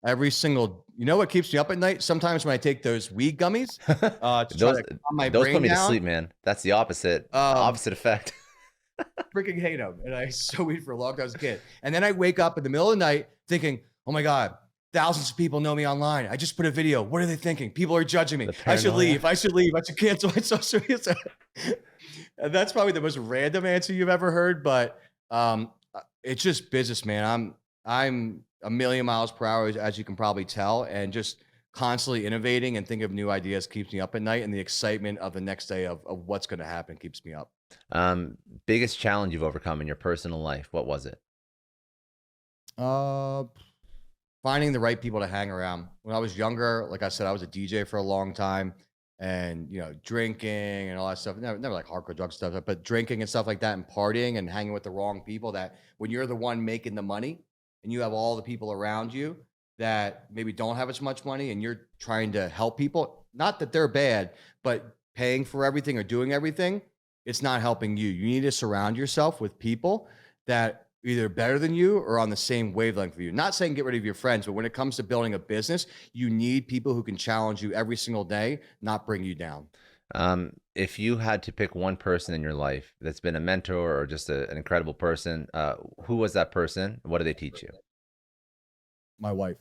Every single, you know what keeps me up at night? Sometimes when I take those weed gummies, those put me to sleep, man. That's the opposite effect. Freaking hate them. And I smoked weed for a long time as a kid. And then I wake up in the middle of the night thinking, oh my God, thousands of people know me online. I just put a video. What are they thinking? People are judging me. I should leave. I should cancel my social media. And that's probably the most random answer you've ever heard, but it's just business, man. I'm a million miles per hour, as you can probably tell, and just constantly innovating and thinking of new ideas keeps me up at night, and the excitement of the next day of what's going to happen keeps me up. Biggest challenge you've overcome in your personal life, what was it? Finding the right people to hang around. When I was younger, like I said, I was a DJ for a long time, and drinking and all that stuff. Never like hardcore drug stuff, but drinking and stuff like that, and partying and hanging with the wrong people. That when you're the one making the money, and you have all the people around you that maybe don't have as much money, and you're trying to help people, not that they're bad, but paying for everything or doing everything, it's not helping you. You need to surround yourself with people that either better than you or on the same wavelength for you. Not saying get rid of your friends, but when it comes to building a business, you need people who can challenge you every single day, not bring you down. if you had to pick one person in your life that's been a mentor or just an incredible person, who was that person? What did they teach you? My wife.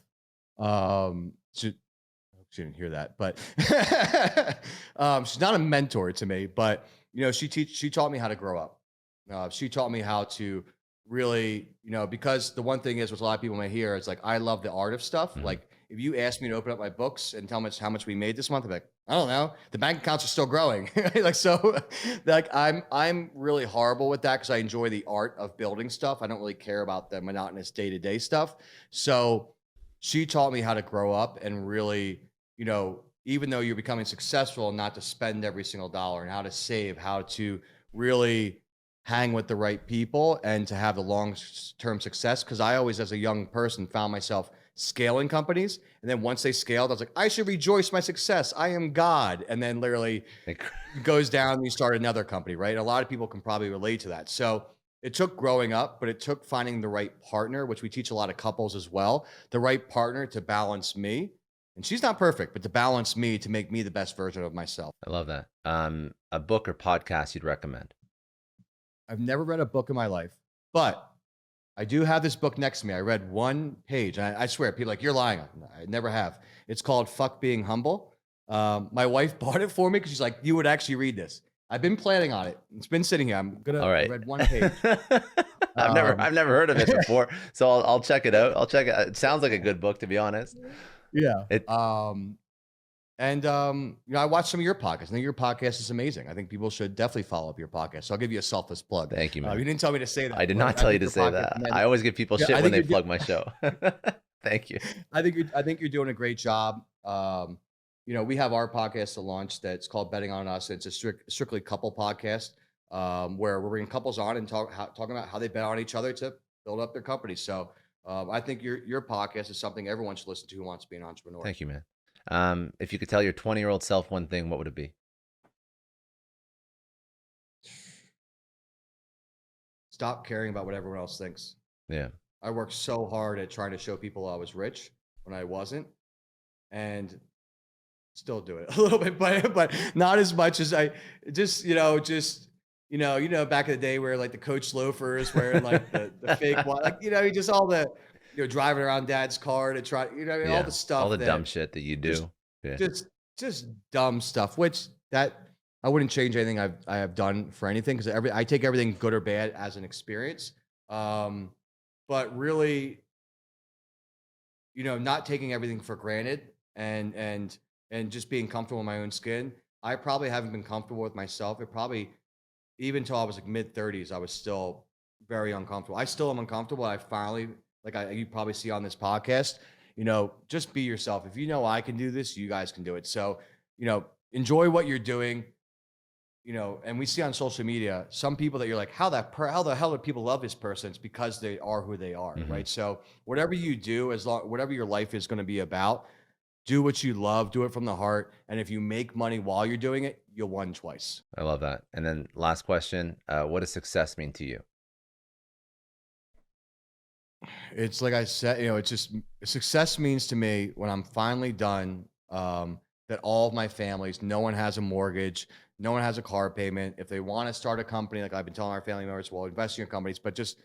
She, I hope she didn't hear that, but she's not a mentor to me, but she taught me how to grow up. She taught me how to really, because the one thing is, which a lot of people may hear, it's like I love the art of stuff. Mhm. Like if you ask me to open up my books and tell me how much we made this month, I'm like, I don't know. The bank accounts are still growing. Like so, like I'm really horrible with that because I enjoy the art of building stuff. I don't really care about the monotonous day-to-day stuff. So she taught me how to grow up and really, even though you're becoming successful, not to spend every single dollar and how to save, how to really hang with the right people and to have the long-term success. Because I always, as a young person, found myself scaling companies. And then once they scaled, I was like, I should rejoice my success. I am God. And then literally Like, it goes down and you start another company, right? A lot of people can probably relate to that. So it took growing up, but it took finding the right partner, which we teach a lot of couples as well, the right partner to balance me. And she's not perfect, but to balance me to make me the best version of myself. I love that. A book or podcast you'd recommend? I've never read a book in my life, but I do have this book next to me. I read one page. And I swear, people are like, you're lying. I never have. It's called Fuck Being Humble. My wife bought it for me because she's like, you would actually read this. I've been planning on it. It's been sitting here. All I right. read one page. I've never heard of it before, so I'll check it out. I'll check it. It sounds like a good book, to be honest. Yeah. It I watched some of your podcasts. I think your podcast is amazing. I think people should definitely follow up your podcast. So I'll give you a selfless plug. Thank you, man. You didn't tell me to say that. I did but not tell you think to your say podcast- that. man, I always give people Yeah, shit I when think they plug my show. Thank you. I think you're doing a great job. We have our podcast to launch that's called Betting on Us. It's a strictly couple podcast where we're bringing couples on and talking about how they bet on each other to build up their company. So I think your podcast is something everyone should listen to who wants to be an entrepreneur. Thank you, man. If you could tell your 20-year-old self one thing, what would it be? Stop caring about what everyone else thinks. Yeah. I worked so hard at trying to show people I was rich when I wasn't, and still do it a little bit, but not as much as I just back in the day where like the Coach loafers wearing like the fake one, like you just all the driving around dad's car to try all the stuff, all the dumb shit that you do. just- Yeah. just dumb stuff, which that I wouldn't change anything I have done for anything because I take everything good or bad as an experience. But really, not taking everything for granted and just being comfortable in my own skin. I probably haven't been comfortable with myself. It probably even until I was like mid-30s, I was still very uncomfortable. I still am uncomfortable. I finally, you probably see on this podcast, just be yourself. If I can do this, you guys can do it. So, enjoy what you're doing. And we see on social media some people that you're like, how the hell do people love this person? It's because they are who they are, Mhm. right? So whatever you do, whatever your life is going to be about, do what you love, do it from the heart. And if you make money while you're doing it, you'll win twice. I love that. And then last question, what does success mean to you? It's like I said, it's just success means to me when I'm finally done, that all of my families, no one has a mortgage, no one has a car payment. If they want to start a company, like I've been telling our family members, well, invest in your companies, but just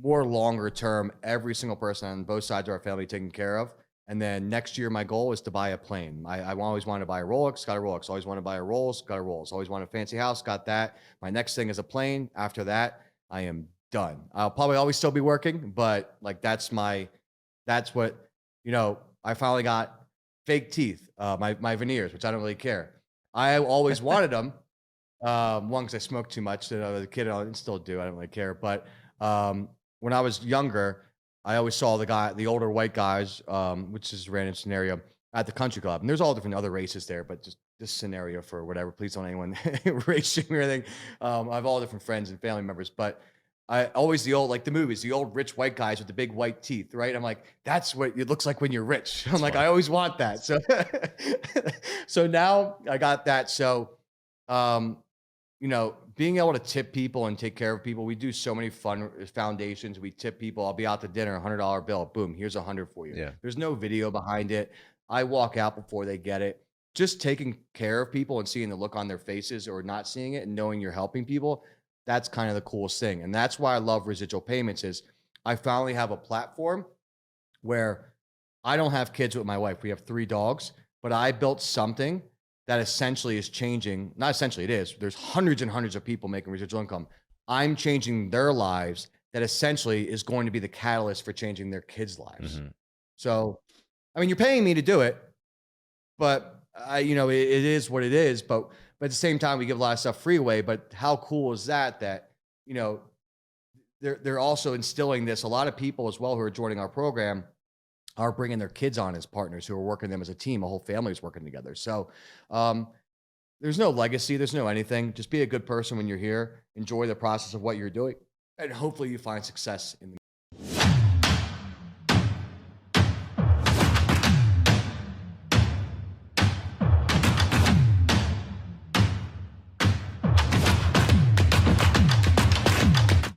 more longer term, every single person on both sides of our family taken care of. And then next year, my goal is to buy a plane. I always wanted to buy a Rolex, got a Rolex. Always wanted to buy a Rolls, got a Rolls. Always wanted a fancy house, got that. My next thing is a plane. After that, I am done. I'll probably always still be working, but like that's what, I finally got fake teeth, my veneers, which I don't really care. I always wanted them. One, because I smoked too much. As a kid, I still do. I don't really care. But when I was younger, I always saw the older white guys, which is a random scenario, at the country club. And there's all different other races there, but just this scenario for whatever. Please don't anyone race shame me or anything. I have all different friends and family members, but I always the old, like the movies, the old rich white guys with the big white teeth, right? I'm like, that's what it looks like when you're rich. I'm like, I always want that. So, so now I got that. So, being able to tip people and take care of people. We do so many fun foundations. We tip people. I'll be out to dinner, $100 bill. Boom, here's 100 for you. Yeah. There's no video behind it. I walk out before they get it. just taking care of people and seeing the look on their faces or not seeing it and knowing you're helping people, that's kind of the coolest thing. And that's why I love Residual Payments is I finally have a platform where I don't have kids with my wife. We have 3 dogs, but I built something that essentially is changing, not essentially it is. There's hundreds and hundreds of people making residual income. I'm changing their lives that essentially is going to be the catalyst for changing their kids' lives. Mhm. So, I mean, you're paying me to do it, but it is what it is. But at the same time, we give a lot of stuff free away. But how cool is that? You know, they're also instilling this. A lot of people as well who are joining our program are bringing their kids on as partners who are working them as a team. A whole family is working together. So there's no legacy. There's no anything. Just be a good person when you're here. Enjoy the process of what you're doing, and hopefully you find success in the